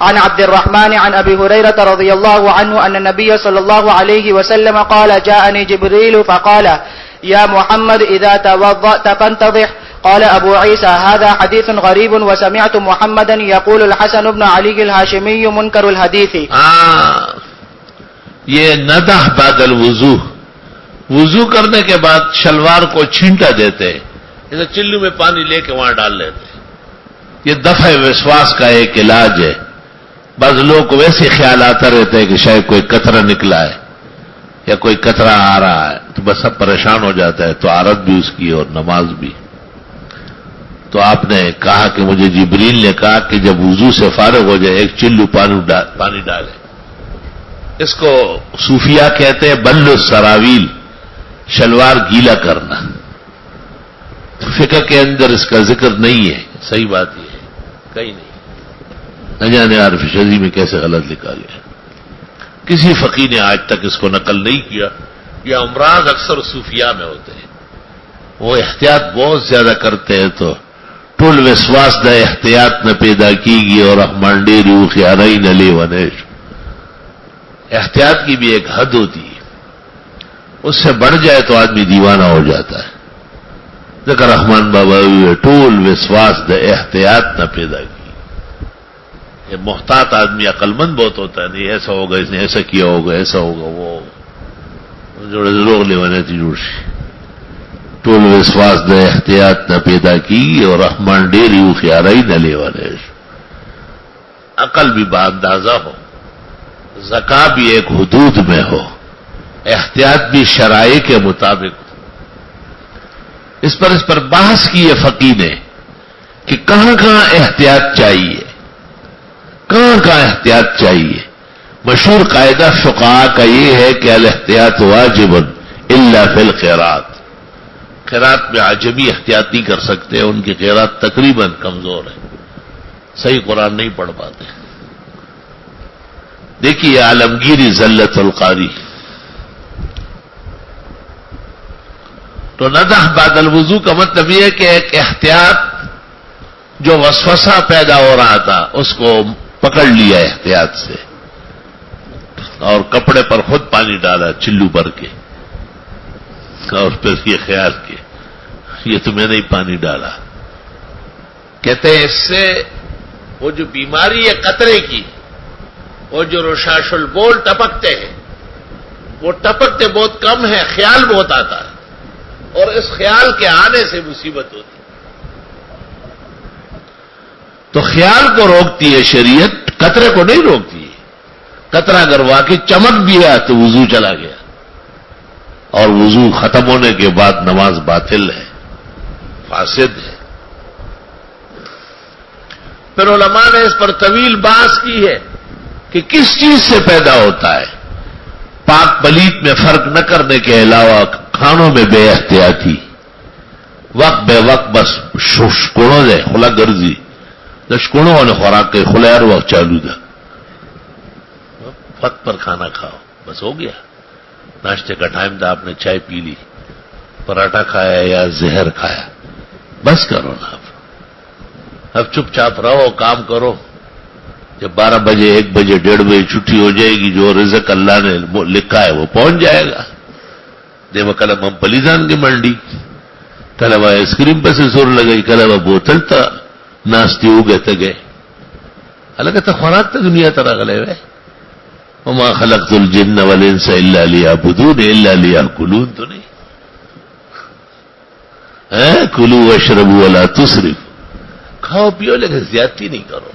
عن عبد الرحمن عن أبي هريرة رضي الله عنه أن النبي صلى الله عليه وسلم قال جاءني جبريل فقال يا محمد إذا توضأت فانتضح. قال أبو عيسى هذا حديث غريب وسمعت محمدا يقول الحسن بن علي الهاشمي منكر الحديث. یہ ندح بعد الوضو، وضو کرنے کے بعد شلوار کو چھینٹا دیتے ہیں، جیسے چلو میں پانی لے کے وہاں ڈال لیتے ہیں. یہ دفع وسواس کا ایک علاج ہے. بعض لوگوں کو ویسے خیال آتا رہتا ہے کہ شاید کوئی قطرہ نکلا ہے یا کوئی قطرہ آ رہا ہے، تو بس سب پریشان ہو جاتا ہے. تو عارت بھی اس کی اور نماز بھی. تو آپ نے کہا کہ مجھے جبریل نے کہا کہ جب وضو سے فارغ ہو جائے ایک چلو پانی ڈالے. اس کو صوفیہ کہتے ہیں بل السراویل، شلوار گیلا کرنا. فقہ کے اندر اس کا ذکر نہیں ہے. صحیح بات یہ ہے کہیں نہیں. نہ جانے عارف شذی میں کیسے غلط لکھا گیا. کسی فقیہ نے آج تک اس کو نقل نہیں کیا. یہ امراض اکثر صوفیہ میں ہوتے ہیں. وہ احتیاط بہت زیادہ کرتے ہیں تو ٹول وسواس دا احتیاط نہ پیدا کی گی اور مانڈے رو خیارائی نہ لے ونیش. احتیاط کی بھی ایک حد ہوتی ہے، اس سے بڑھ جائے تو آدمی دیوانہ ہو جاتا ہے. ذکر رحمان بابا ٹول وسواس دا احتیاط نہ پیدا کی. یہ محتاط آدمی عقل مند بہت ہوتا ہے. نہیں ایسا ہوگا، اس نے ایسا کیا ہوگا، ایسا ہوگا، وہ جوڑے روغ لے وانے تھی جوڑ سی. ٹول وسواس دا احتیاط نہ پیدا کی اور رحمان ڈیری خیارائی نہ لے وانے. عقل بھی باندازہ ہو، زکاة بھی ایک حدود میں ہو، احتیاط بھی شرائع کے مطابق ہو. اس پر بحث کی ہے فقیہ نے کہ کہاں کہاں احتیاط چاہیے، کہاں کہاں احتیاط چاہیے. مشہور قاعدہ فقہاء کا یہ ہے کہ الاحتیاط واجب الا فی الخیرات. خیرات میں عجمی احتیاط نہیں کر سکتے، ان کی خیرات تقریباً کمزور ہے، صحیح قرآن نہیں پڑھ پاتے. دیکھیے عالمگیری ذلت القاری. تو ندح بعد الوضو کا مطلب یہ ہے کہ ایک احتیاط جو وسوسہ پیدا ہو رہا تھا اس کو پکڑ لیا احتیاط سے، اور کپڑے پر خود پانی ڈالا چلو بھر کے، اور پھر یہ خیال کہ یہ تو میں نے ہی پانی ڈالا. کہتے ہیں اس سے وہ جو بیماری ہے قطرے کی، وہ جو رشاش البول ٹپکتے ہیں، وہ ٹپکتے بہت کم ہے، خیال بہت آتا ہے، اور اس خیال کے آنے سے مصیبت ہوتی ہے. تو خیال کو روکتی ہے شریعت، قطرے کو نہیں روکتی ہے. قطرہ اگر واقعی چمک بھی ہے تو وضو چلا گیا، اور وضو ختم ہونے کے بعد نماز باطل ہے، فاسد ہے. پھر علماء نے اس پر طویل بحث کی ہے کہ کس چیز سے پیدا ہوتا ہے. پاک پلیت میں فرق نہ کرنے کے علاوہ کھانوں میں بے احتیاطی، وقت بے وقت بس شکڑوں دے خلا گرزی دشکڑوں والے خوراک کے خلا ہر وقت چالو دا، وقت پر کھانا کھاؤ بس ہو گیا. ناشتے کا ٹائم تھا، آپ نے چائے پی لی، پراٹھا کھایا یا زہر کھایا، بس کرو نا. اب چپ چاپ رہو، کام کرو. جب 12 بجے 1 بجے 1:30 بجے چھٹی ہو جائے گی، جو رزق اللہ نے لکھا ہے وہ پہنچ جائے گا. دیو کلم ہم پلیزان کی منڈی کلب آئس کریم پہ سے زور لگئی، کلب بوتل تا ناستی ہو گئے تگے حالانکہ تو خوراک تا دنیا طرح گلے ہوئے. وما خلقت الجن والانس الا لیعبدون الا لیاکلون. تو نہیں کلوا واشربوا ولا تسرفوا، کھاؤ پیو لیکن زیادتی نہیں کرو.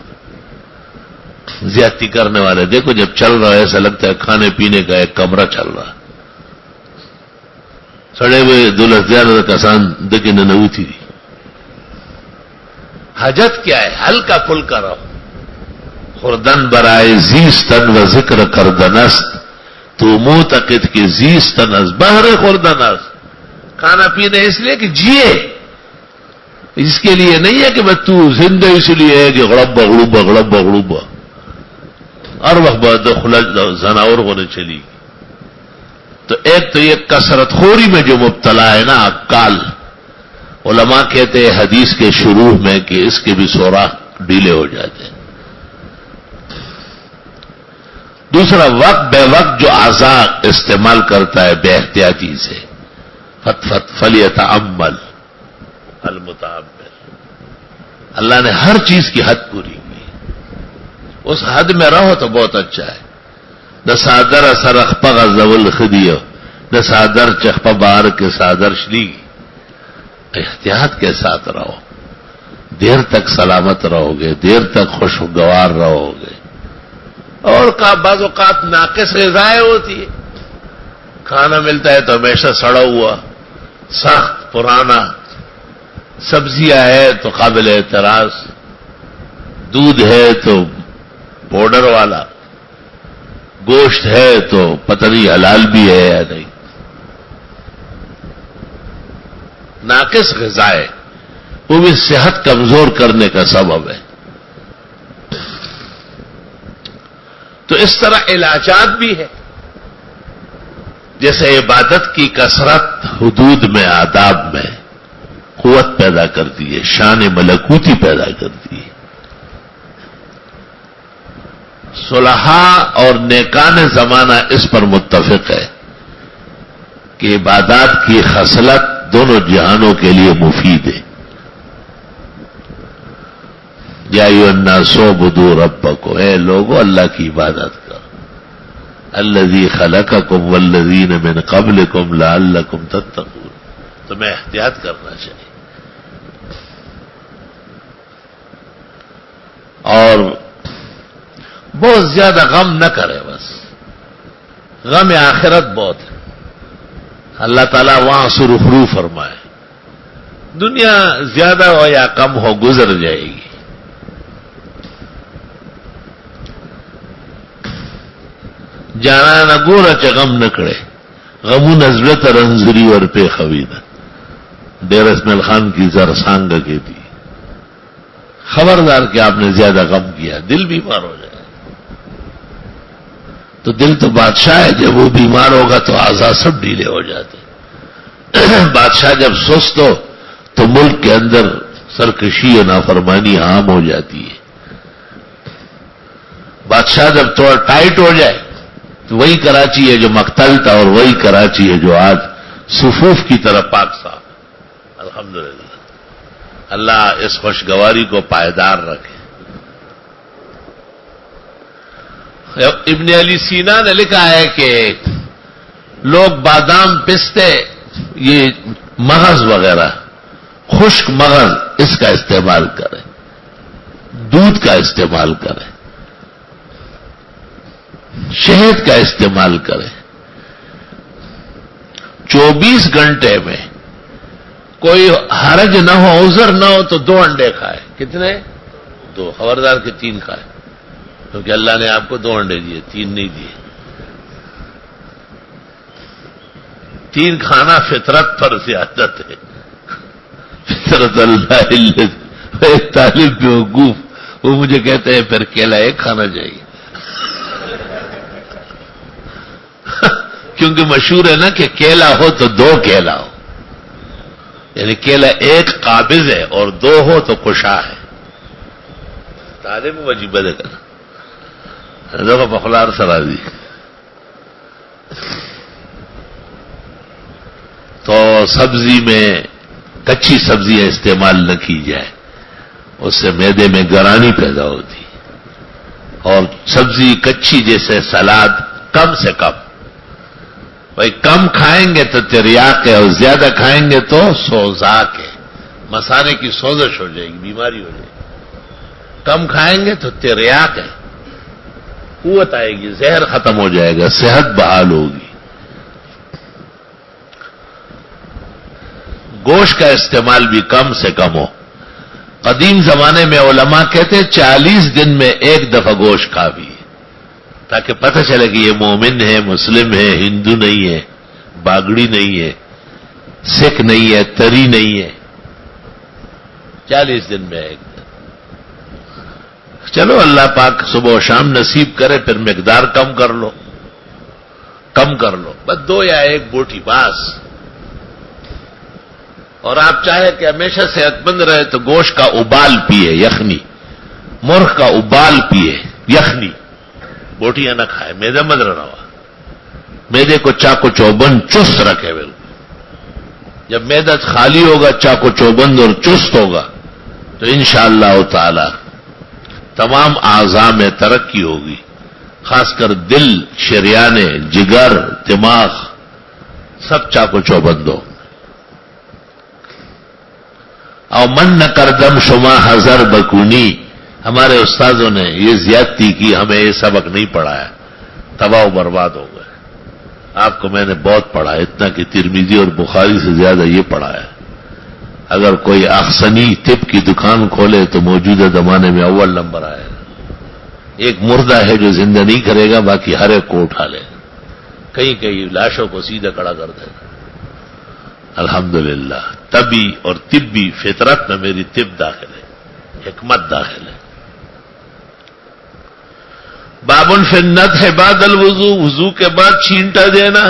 زیادتی کرنے والے دیکھو جب چل رہا ہے ایسا لگتا ہے کھانے پینے کا ایک کمرہ چل رہا. سڑے ہوئے دولت زیادہ کسان دکی ننوی تھی. حاجت کیا ہے؟ ہلکا پھلکا رہو. خوردن برائے زیستن و ذکر کردنست، تو معتقد کہ زیستن از بہر خوردن است. کھانا پینا اس لیے کہ جیے، اس کے لیے نہیں ہے کہ بس تو زندہ اس لیے ہے کہ غڑب بغڑوبا غڑب بغڑوبا ہر وقت بعد زناور ہونے چلی گی. تو ایک تو یہ کثرت خوری میں جو مبتلا ہے نا کال، علماء کہتے ہیں حدیث کے شروع میں کہ اس کے بھی سوراخ ڈھیلے ہو جاتے ہیں. دوسرا وقت بے وقت جو اعضاء استعمال کرتا ہے بے احتیاطی سے، فلیتعمل المتعمل. اللہ نے ہر چیز کی حد پوری کی، اس حد میں رہو تو بہت اچھا ہے. نہ سادر سرخ پغ زول خدیو نہ سادر چخپا بار کے سادر شلی. احتیاط کے ساتھ رہو، دیر تک سلامت رہو گے، دیر تک خوشگوار رہو گے. اور بعض اوقات ناقص غذائیں ہوتی ہے، کھانا ملتا ہے تو ہمیشہ سڑا ہوا، سخت پرانا، سبزیاں ہے تو قابل اعتراض، دودھ ہے تو پاؤڈر والا، گوشت ہے تو پتہ نہیں حلال بھی ہے یا نہیں، ناقص غذا ہے، وہ بھی صحت کمزور کرنے کا سبب ہے۔ تو اس طرح علاجات بھی ہے، جیسے عبادت کی کثرت حدود میں، آداب میں قوت پیدا کرتی ہے، شان ملکوتی پیدا کرتی ہے۔ صلحاء اور نیکان زمانہ اس پر متفق ہے کہ عبادات کی خصلت دونوں جہانوں کے لیے مفید ہے۔ یا ایھا الناس اعبدوا ربکم، اے لوگو اللہ کی عبادت کرو، الذی خلقکم والذین من قبلکم لعلکم تتقون، تمہیں احتیاط کرنا چاہیے۔ اور بہت زیادہ غم نہ کرے، بس غم آخرت بہت ہے، اللہ تعالیٰ وہاں سرخرو فرمائے، دنیا زیادہ ہو یا کم ہو گزر جائے گی۔ جانا نہ گورا چ غم نہ کڑے، غمو نزلت رنزری اور پہ خویدہ، ڈیر اسماعیل خان کی زرسانگ کی تھی، خبردار کہ آپ نے زیادہ غم کیا دل بیمار ہو جائے۔ تو دل تو بادشاہ ہے، جب وہ بیمار ہوگا تو اعضاء سب ڈھیلے ہو جاتے ہیں۔ بادشاہ جب سست ہو تو ملک کے اندر سرکشی اور نافرمانی عام ہو جاتی ہے۔ بادشاہ جب تھوڑا ٹائٹ ہو جائے تو وہی کراچی ہے جو مقتل تھا، اور وہی کراچی ہے جو آج صفوف کی طرح پاک صاف۔ الحمدللہ، اللہ اس خوشگواری کو پائیدار رکھے۔ ابن علی سینا نے لکھا ہے کہ لوگ بادام، پستے، یہ مغز وغیرہ، خشک مغز، اس کا استعمال کریں، دودھ کا استعمال کریں، شہد کا استعمال کریں۔ 24 گھنٹے میں کوئی حرج نہ ہو، عذر نہ ہو تو 2 انڈے کھائے۔ کتنے؟ 2، خبردار کہ 3 کھائے، کیونکہ اللہ نے آپ کو 2 انڈے دیے، 3 نہیں دیے۔ 3 کھانا فطرت پر زیادت ہے، فطرت اللہ۔ ایک طالب بیوقوف وہ مجھے کہتے ہیں پھر کیلا ایک کھانا چاہیے، کیونکہ مشہور ہے نا کہ کیلا ہو تو 2 کیلا ہو، یعنی کیلا ایک قابض ہے اور 2 ہو تو کشا ہے۔ طالب وجیبہ دے کر دیکھو بخلار سرازی۔ تو سبزی میں کچی سبزیاں استعمال نہ کی جائے، اس سے معدے میں گرانی پیدا ہوتی، اور سبزی کچی جیسے سلاد کم سے کم، بھائی کم کھائیں گے تو تریاق ہے، اور زیادہ کھائیں گے تو سوزاک ہے، مسانے کی سوزش ہو جائے گی، بیماری ہو جائے گی۔ کم کھائیں گے تو تریاق ہے، قوت آئے گی، زہر ختم ہو جائے گا، صحت بحال ہوگی۔ گوشت کا استعمال بھی کم سے کم ہو۔ قدیم زمانے میں علماء کہتے 40 دن میں 1 دفعہ گوشت کھا بھی، تاکہ پتہ چلے کہ یہ مومن ہے، مسلم ہے، ہندو نہیں ہے، باگڑی نہیں ہے، سکھ نہیں ہے، تری نہیں ہے۔ 40 دن میں 1 دن۔ چلو اللہ پاک صبح و شام نصیب کرے، پھر مقدار کم کر لو، کم کر لو، بس 2 یا 1 بوٹی بس۔ اور آپ چاہے کہ ہمیشہ صحت مند رہے تو گوشت کا ابال پیے، یخنی، مرغ کا ابال پیے، یخنی، بوٹیاں نہ کھائے، میدہ مت رہا، میدے کو چاقو چوبند چست رکھے بالکل۔ جب میدہ خالی ہوگا، چاقو چوبند اور چست ہوگا، تو انشاءاللہ تعالی تمام اعضاء میں ترقی ہوگی، خاص کر دل، شریانے، جگر، دماغ، سب چاقو چوبند ہو۔ او من نہ کردم شما ہزر بکونی، ہمارے استاذوں نے یہ زیادتی کی، ہمیں یہ سبق نہیں پڑھایا، تباہ و برباد ہو گئے۔ آپ کو میں نے بہت پڑھا، اتنا کہ ترمذی اور بخاری سے زیادہ یہ پڑھایا۔ اگر کوئی اخسنی طب کی دکان کھولے تو موجودہ زمانے میں اول نمبر آئے گا. ایک مردہ ہے جو زندہ نہیں کرے گا، باقی ہر ایک کو اٹھا لے گا، کئی کئی لاشوں کو سیدھا کھڑا کر دے گا. الحمدللہ طبی اور طبی فطرت میں میری طب داخل ہے، حکمت داخل ہے. باب فی النضح بعد الوضوء، وضو کے بعد چھینٹا دینا.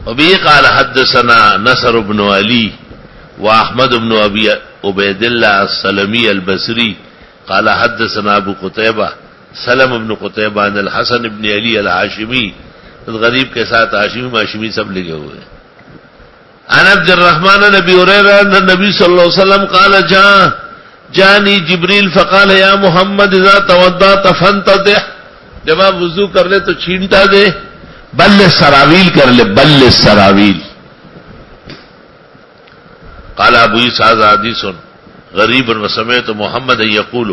وبه قال حدثنا نصر بن علی واحمد بن ابی عبید اللہ السلمی البصری قال حدثنا ابو قتیبہ سلم بن قتیبہ عن الحسن بن علی الہاشمی، غریب کے ساتھ ہاشمی ماشمی سب لگے ہوئے. عن عبد الرحمن نبی ہریرہ ان النبی صلی اللہ علیہ وسلم قال جانی جبریل فقال یا محمد اذا توضأت فانتضح، جب آپ وضو کر لے تو چھینٹا دے. بل السراویل کر لے، بل السراویل. قال ابو عیسیٰ حدیث غریب وسمعت محمد یقول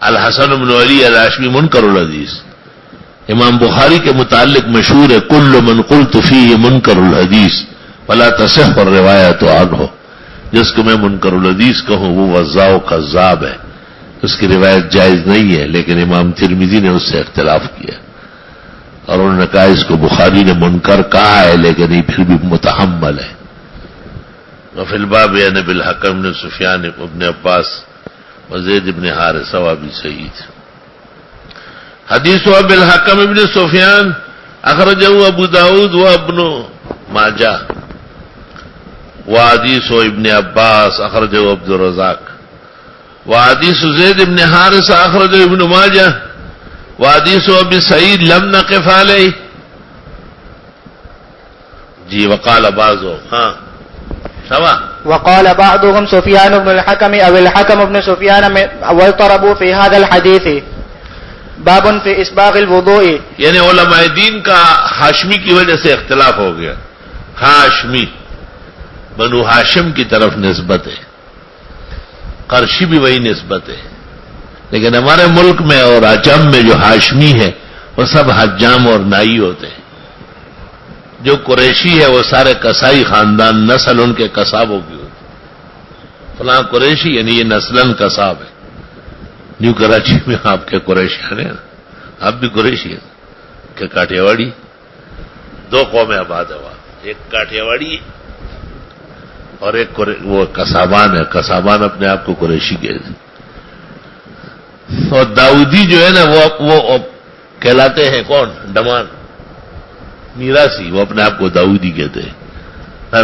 الحسن بن علی الہاشمی منکر الحدیث. امام بخاری کے متعلق مشہور ہے کل من قلت فیہ منکر الحدیث فلا تصح الروایت عنہ، جس کو میں منکر الحدیث کہوں وہ وضاع و کذاب ہے، اس کی روایت جائز نہیں ہے. لیکن امام ترمذی نے اس سے اختلاف کیا اور انہوں نے کہا اس کو بخاری نے منکر کہا ہے لیکن یہ پھر بھی متحمل ہے. وفی الباب عن ابی الحکم بن سفیان ابن عباس وزید بن حارثہ وابی سعید. حدیث ابی الحکم ابن سفیان اخرجہ ابو داود وابن ماجہ، وحدیث ابن عباس اخرجہ عبد الرزاق، وحدیث زید بن حارثہ اخرجہ ابن ماجہ، وحدیث ابی سعید لم نقف علیہ. جی وقال بعضهم ہاں سوا وقال بعضهم سفيان بن الحكم او الحكم بن سفيان واضطربوا في هذا الحديث. باب في اسباغ الوضوء، یعنی علماء دین کا ہاشمی کی وجہ سے اختلاف ہو گیا. ہاشمی بنو ہاشم کی طرف نسبت ہے، قرشی بھی وہی نسبت ہے، لیکن ہمارے ملک میں اور عجم میں جو ہاشمی ہے وہ سب حجام اور نائی ہوتے ہیں. جو قریشی ہے وہ سارے کسائی خاندان، نسل ان کے کسابوں کی ہوتی. فلاں قریشی یعنی یہ نسلاً کساب ہے. نیو کراچی میں آپ کے قریشی ہیں نا، آپ بھی قریشی ہیں کہ کاٹھیاواڑی، دو قومیں آباد ہے وہاں، ایک کاٹھیاواڑی اور ایک وہ کسابان ہے. کسابان اپنے آپ کو قریشی کہتے ہیں. اور داؤدی جو ہے نا وہ کہلاتے ہیں کون؟ ڈمان میراسی، وہ اپنے آپ کو داؤدی کہتے ہیں.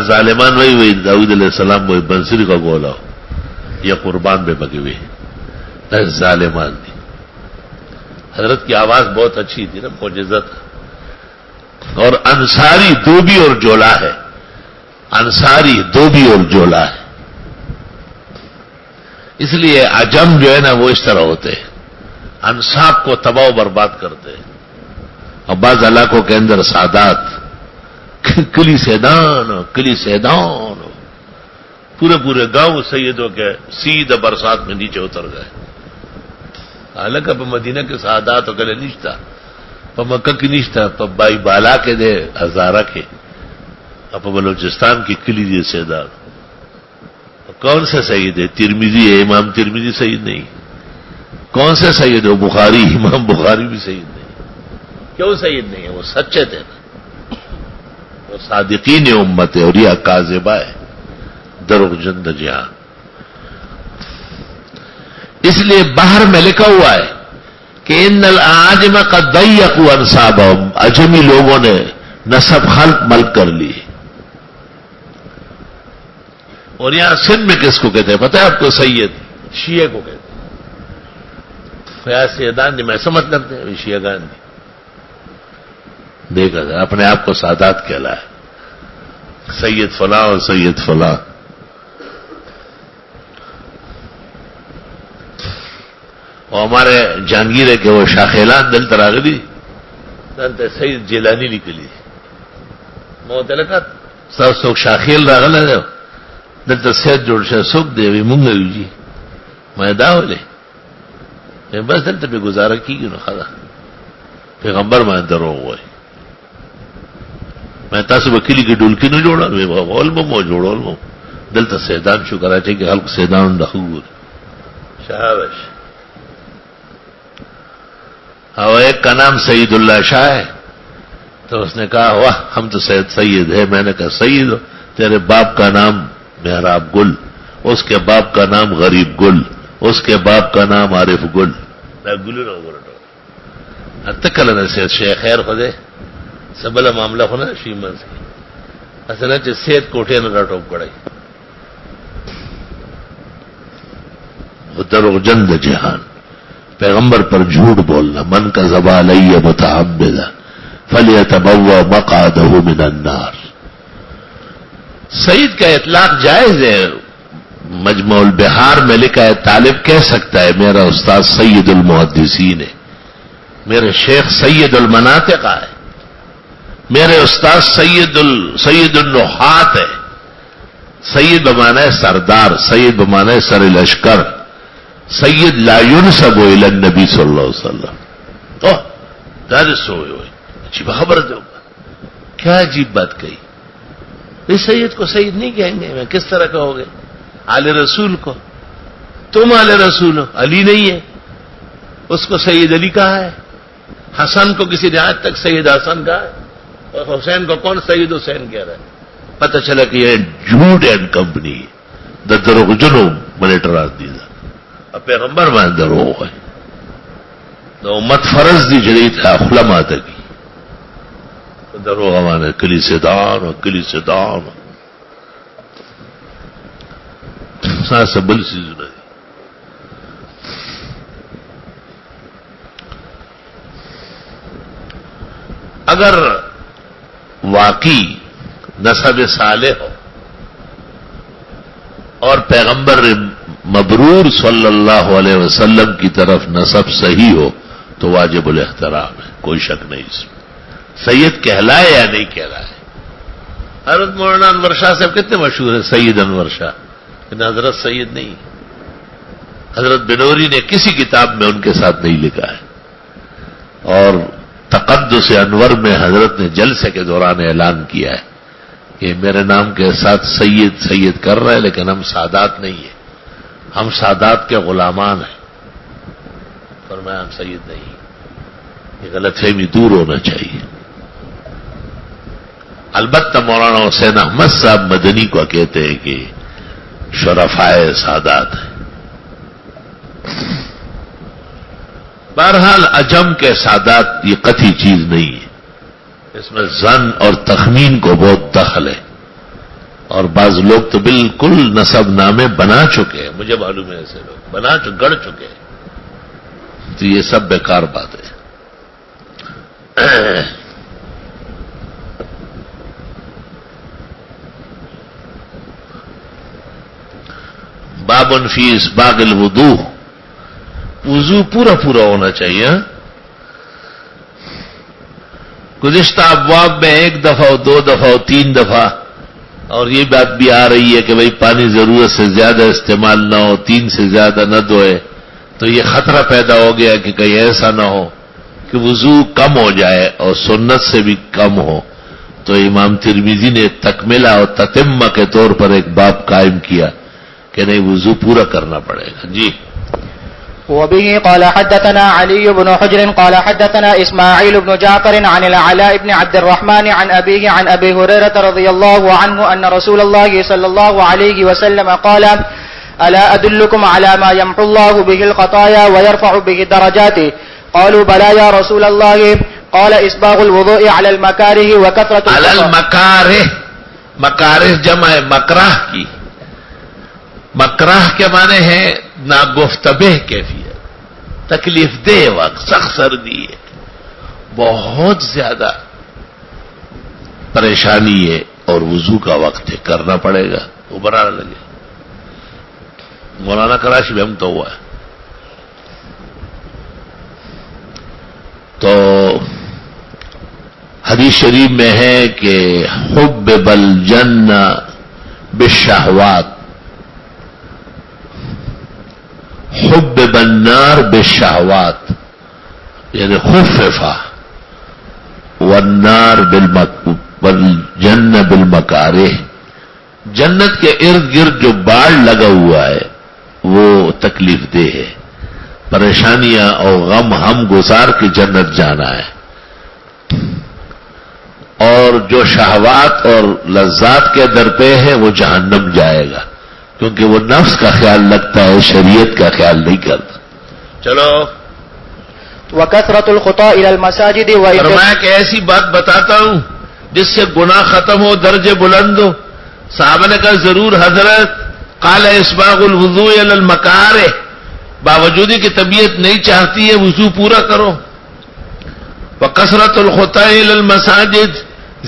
ظالمان وہی داؤد علیہ السلام وہی بنسری کا گولا ہو یا قربان میں بگے ہوئے ظالمان بھی. حضرت کی آواز بہت اچھی تھی نا، معجزہ تھا. اور انصاری دوبی اور جولا ہے، انصاری دوبی اور جولا ہے. اس لیے عجم جو ہے نا وہ اس طرح ہوتے ہیں، انصاب کو تباہ و برباد کرتے ہیں. اور بعض علاقوں کے اندر سادات کلی سیدان پورے گاؤں سیدوں کے سیدھا برسات میں نیچے اتر گئے. حالانکہ پہ مدینہ کے سادات وغیرہ نشتا، پہ مکہ کی نشتا، پہ بائی بالا کے دے ہزارہ کے، اب بلوچستان کی کلی دے سیدان. کون سے سید ہے؟ ترمذی ہے، امام ترمذی سید نہیں. کون سے سید ہے؟ بخاری، امام بخاری بھی سید نہیں. کیوں سید نہیں ہے؟ وہ سچے تھے نا، وہ صادقین امت ہے. اور یہ کاذبہ ہے، دروغ جند جہاں. اس لیے باہر میں لکھا ہوا ہے کہ ان الاعاجم قد ضيقوا انسابهم، اجمی لوگوں نے نسب خلق ملک کر لی. اور یہاں سندھ میں کس کو کہتے ہیں پتہ ہے آپ کو؟ سید شیعہ کو کہتے ہیں. فیاض سیدان جی میں سمجھ لگتے ہیں شیعہ گان جی. دیکھا جائے اپنے آپ کو سادات کہلا ہے، سید فلاں اور سید فلاں. اور ہمارے جہانگیر ہے کہ وہ شاخیلان دل تراغلی دلتے سید جیلانی نکلی موتلکت سر سوک شاخیل راغل ہے دلتا سید جوڑ شاہ سوک دے وی مونگوی جی میں داو لے بس دلتا پہ گزارا کی گی نو خدا پیغمبر میں دروغ ہوئے. میں تاسو بکلی کی ڈولکی نو جوڑا علم مو جوڑا علم دلتا سیدان شو کراچی کہ خلق سیدان دخور شہابش اور ایک کا نام سعید اللہ شاہ ہے، تو اس نے کہا واہ ہم تو سید ہے. میں نے کہا سید ہو، تیرے باپ کا نام محراب گل، اس کے باپ کا نام غریب گل، اس کے باپ کا نام عارف گل. تکل سید شیخ خیر خدے سبلا معاملہ ہونا شیمن سے اصل سید کوٹے نہ رٹو پڑے دروغجن جہان. پیغمبر پر جھوٹ بولنا، من کا زبان علیہ متعمدہ فلیتبوأ مقعدہ من النار. سعید کا اطلاق جائز ہے، مجموع البحار میں لکھا ہے طالب کہہ سکتا ہے میرا استاد سید المحدثین ہے، میرے شیخ سید المناطق ہے، میرے استاد سید النحات ہے. سید بمانا ہے سردار، سید بمانا ہے سر لشکر، سید لا ينسب الى النبی صلی اللہ علیہ وسلم. اوہ دارس ہوئے ہوئے عجیب خبر دے گا، کیا عجیب بات کہی. اس سید کو سید نہیں کہیں گے، میں کس طرح کہو گے؟ آل رسول کو تم آل رسول ہو، علی نہیں ہے، اس کو سید علی کہا ہے. حسن کو کسی نے آج تک سید حسن کہا ہے، اور حسین کو کون سید حسین کہہ رہا ہے؟ پتہ چلا کہ یہ جھوٹ اینڈ کمپنی دا دروغجنوں منیٹر آدمی دا اب پیغمبر میں دروغ ہے. تو امت فرض دی جڑی تھا خلما تکی دروغ مانے کلی سے دان کلی سے دان سانس بل سی زندگی. اگر واقعی نسب صالح ہو اور پیغمبر مبرور صلی اللہ علیہ وسلم کی طرف نسب صحیح ہو تو واجب الاحترام ہے، کوئی شک نہیں اس میں. سید کہلائے یا نہیں کہلائے. حضرت مولانا انور شاہ صاحب کتنے مشہور ہیں، سید انور شاہ، لیکن حضرت سید نہیں. حضرت بنوری نے کسی کتاب میں ان کے ساتھ نہیں لکھا ہے. اور تقدس انور میں حضرت نے جلسے کے دوران اعلان کیا ہے کہ میرے نام کے ساتھ سید سید کر رہے ہیں، لیکن ہم سادات نہیں ہیں، ہم سادات کے غلامان ہیں. فرمایا ہم سید نہیں. یہ غلط فہمی دور ہونا چاہیے. البتہ مولانا حسین احمد صاحب مدنی کو کہتے ہیں کہ شرفائے سادات ہیں. بہرحال عجم کے سادات یہ قطعی چیز نہیں ہے، اس میں ظن اور تخمین کو بہت دخل ہے. اور بعض لوگ تو بالکل نسب نامے بنا چکے ہیں، مجھے معلوم ہے ایسے لوگ گڑ چکے ہیں. تو یہ سب بیکار بات ہے. بابن فی اسباغ الوضوء، وضو پورا ہونا چاہیے. گزشتہ ابواب میں ایک دفعہ اور 2 دفعہ اور 3 دفعہ اور یہ بات بھی آ رہی ہے کہ بھئی پانی ضرورت سے زیادہ استعمال نہ ہو، 3 سے زیادہ نہ دھوئے. تو یہ خطرہ پیدا ہو گیا کہ کہیں ایسا نہ ہو کہ وضو کم ہو جائے اور سنت سے بھی کم ہو. تو امام ترمذی نے تکملہ اور تتمہ کے طور پر ایک باب قائم کیا کہ نہیں وضو پورا کرنا پڑے گا. جی. وبه قال حدثنا علي بن حجر قال حدثنا إسماعيل بن جعفر عن العلاء بن عبد الرحمن عن أبيه عن أبي هريرة رضي الله عنه أن رسول الله صلى الله عليه وسلم قال ألا أدلكم على ما يمحو الله به الخطايا ويرفع به الدرجات قالوا بلى يا رسول الله قال إسباغ الوضوء على المكاره وكثرة على المكاره. مکارہ جمع ہے مکراہ کی. مکراہ کے معنی ہے ناگفتبہ کیفیت، تکلیف دہ وقت، سخت سردی ہے، بہت زیادہ پریشانی ہے اور وضو کا وقت ہے، کرنا پڑے گا، ابھرانا لگے. مولانا کراچی میں ہم تو ہوا ہے. تو حدیث شریف میں ہے کہ حبب الجنہ بالشہوات حبب النار بالشہوات، یعنی خففا والنار والجنہ بالمکارہ. جنت کے ارد گرد جو باڑ لگا ہوا ہے وہ تکلیف دہ ہے. پریشانیاں اور غم ہم گزار کے جنت جانا ہے. اور جو شہوات اور لذات کے در پہ ہے وہ جہنم جائے گا، کیونکہ وہ نفس کا خیال رکھتا ہے، شریعت کا خیال نہیں کرتا. چلو وَكَثْرَةُ الْخُطَىٰ إِلَى الْمَسَاجِدِ فرمایا کہ ایسی بات بتاتا ہوں جس سے گناہ ختم ہو، درجے بلند ہو. صحابہ نے کہا ضرور حضرت. قال اسباغ الوضوء علی المکارہ، باوجود کہ طبیعت نہیں چاہتی ہے وضو پورا کرو. وَكَثْرَةُ الْخُطَىٰ إِلَى الْمَسَاجِدِ،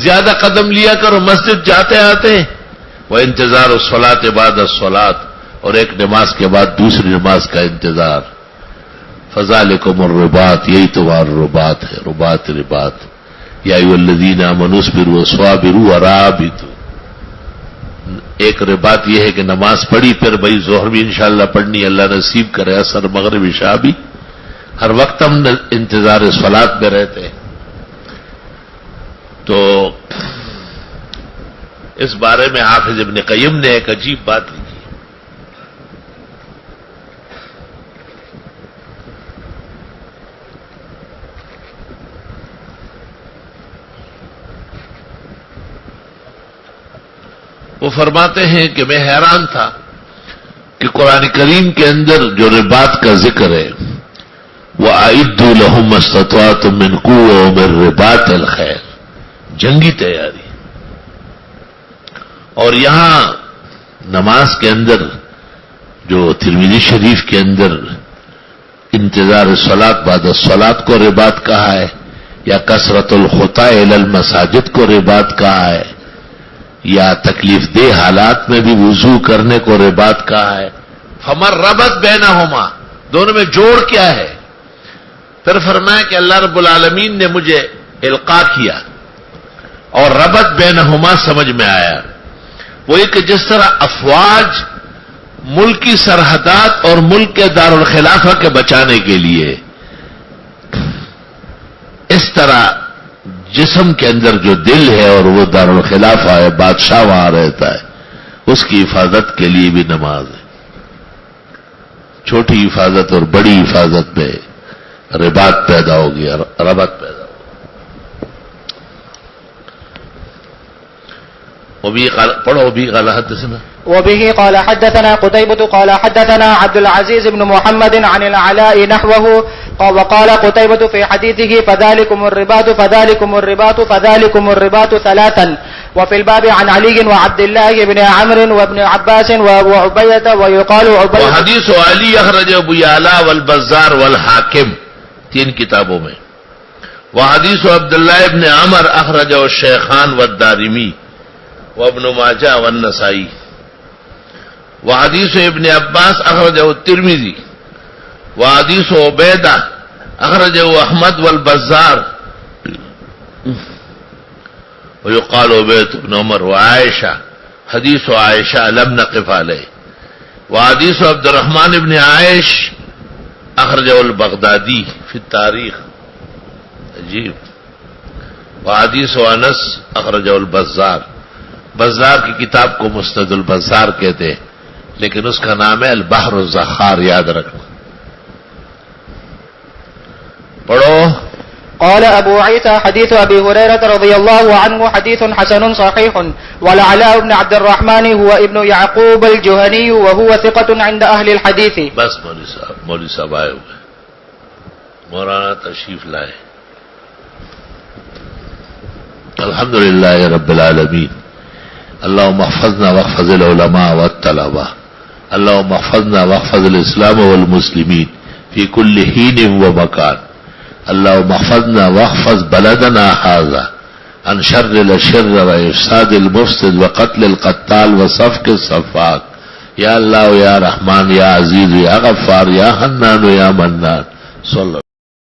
زیادہ قدم لیا کرو مسجد جاتے آتے. وَانتظار الصلاۃ بعد الصلاۃ، اور ایک نماز کے بعد دوسری نماز کا انتظار. فذالکم الرباط، یہی تمہارا رباط ہے. رباط یا ایھا الذین آمنوا اصبروا وصابروا ورابطوا. ایک رباط یہ ہے کہ نماز پڑھی، پھر بھائی ظہر بھی انشاءاللہ پڑھنی، اللہ نصیب کرے، عصر مغرب عشاء بھی. ہر وقت ہم انتظار صلاۃ میں رہتے ہیں. تو اس بارے میں حافظ ابن قیم نے ایک عجیب بات لکھی. وہ فرماتے ہیں کہ میں حیران تھا کہ قرآن کریم کے اندر جو رباط کا ذکر ہے، وَأَعِدُّوا لَهُمْ مَا اسْتَطَعْتُم مِّن قُوَّةٍ وَمِن رِّبَاطِ الْخَيْلِ، جنگی تیاری. اور یہاں نماز کے اندر جو ترمذی شریف کے اندر انتظار صلاۃ بعد الصلاۃ کو رباط کہا ہے، یا کثرت الخطیٰ الی المساجد کو رباط کہا ہے، یا تکلیف دہ حالات میں بھی وضو کرنے کو رباط کہا ہے. فمر ربط بینہما، دونوں میں جوڑ کیا ہے؟ پھر فرمایا کہ اللہ رب العالمین نے مجھے القاء کیا اور ربط بینہما سمجھ میں آیا. وہ کہ جس طرح افواج ملک کی سرحدات اور ملک کے دارالخلافہ کے بچانے کے لیے، اس طرح جسم کے اندر جو دل ہے اور وہ دارالخلافہ ہے، بادشاہ وہاں رہتا ہے، اس کی حفاظت کے لیے بھی نماز ہے. چھوٹی حفاظت اور بڑی حفاظت میں رباط پیدا ہو گیا، ربط پیدا ہو گیا. پڑھو بھی قال حدثنا وبه قال حدثنا قتيبة قال حدثنا عبد العزيز بن محمد عن العلاء نحوه وقال قتيبة في حديثه فذلكم الرباط ثلاثا. وفي الباب عن علي وعبد الله بن عمرو وابن عباس وعبيدة ويقال عبيدة. وحديث علي أخرجه أبو يعلى والبزار والحاكم، 3 کتابوں میں. وحديث عبد الله بن عمر أخرجه الشيخان والدارمي وابن ماجه والنسائي. وحديث ابن عباس أخرجه الترمذي. وحديث عبيدة أخرجه أحمد والبزار. ويقال عبيدة بن عمر وعائشة، حديث عائشة لم نقف عليه. وحديث عبد الرحمن بن عائش أخرجه البغدادي في التاريخ، عجيب. وحديث أنس أخرجه البزار. بزار کی کتاب کو مسند البزار کہتے ہیں، لیکن اس کا نام ہے البحر الزخار، یاد رکھنا. پڑھو. قال أبو عيسى حديث أبي هريرة رضي الله عنه حديث حسن صحيح. والعلاء بن عبد الرحمن هو ابن يعقوب الجهني وهو ثقة عند أهل الحديث. بس مولوی صاحب آئے ہوئے، مولانا تشریف لائے. الحمدللہ رب العالمین. اللهم احفظنا واحفظ العلماء والطلبة. اللهم احفظنا واحفظ الإسلام والمسلمين في كل حين ومكان. اللهم احفظنا واحفظ بلدنا هذا عن شر الشر وإفساد المفسد وقتل القتال وسفك السفاك. یا اللہ یا رحمان یا عزیز یا غفار یا حنان یا منان. صلی